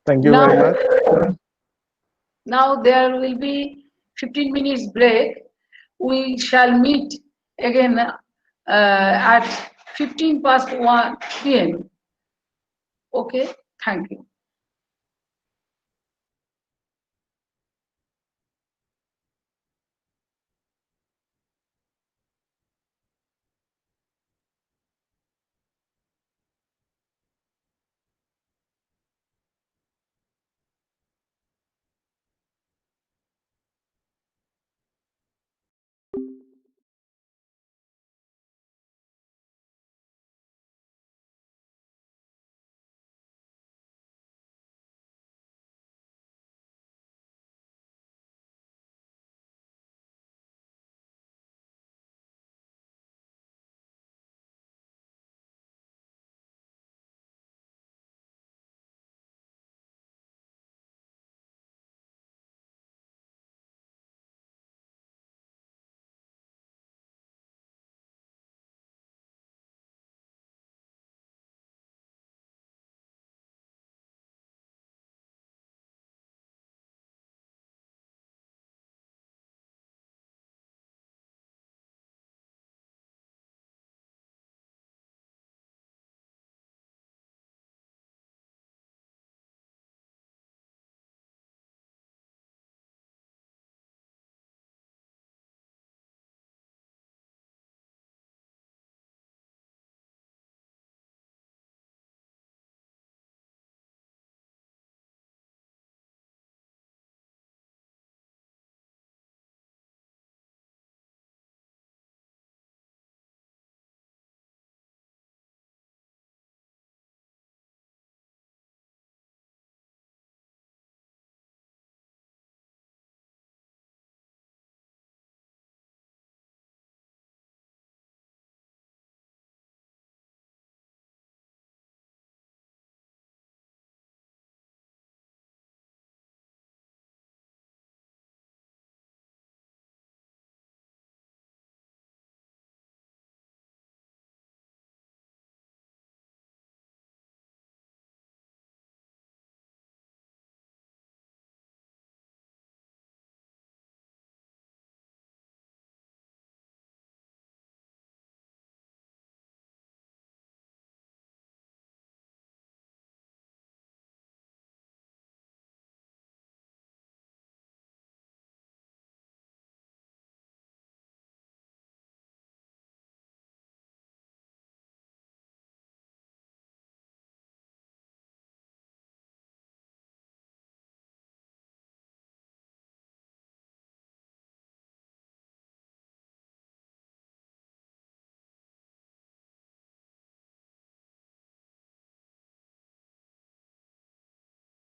S2: Thank you very much.
S5: Now there will be 15 minutes break. We shall meet again at 15 past 1 p.m. Okay, thank you.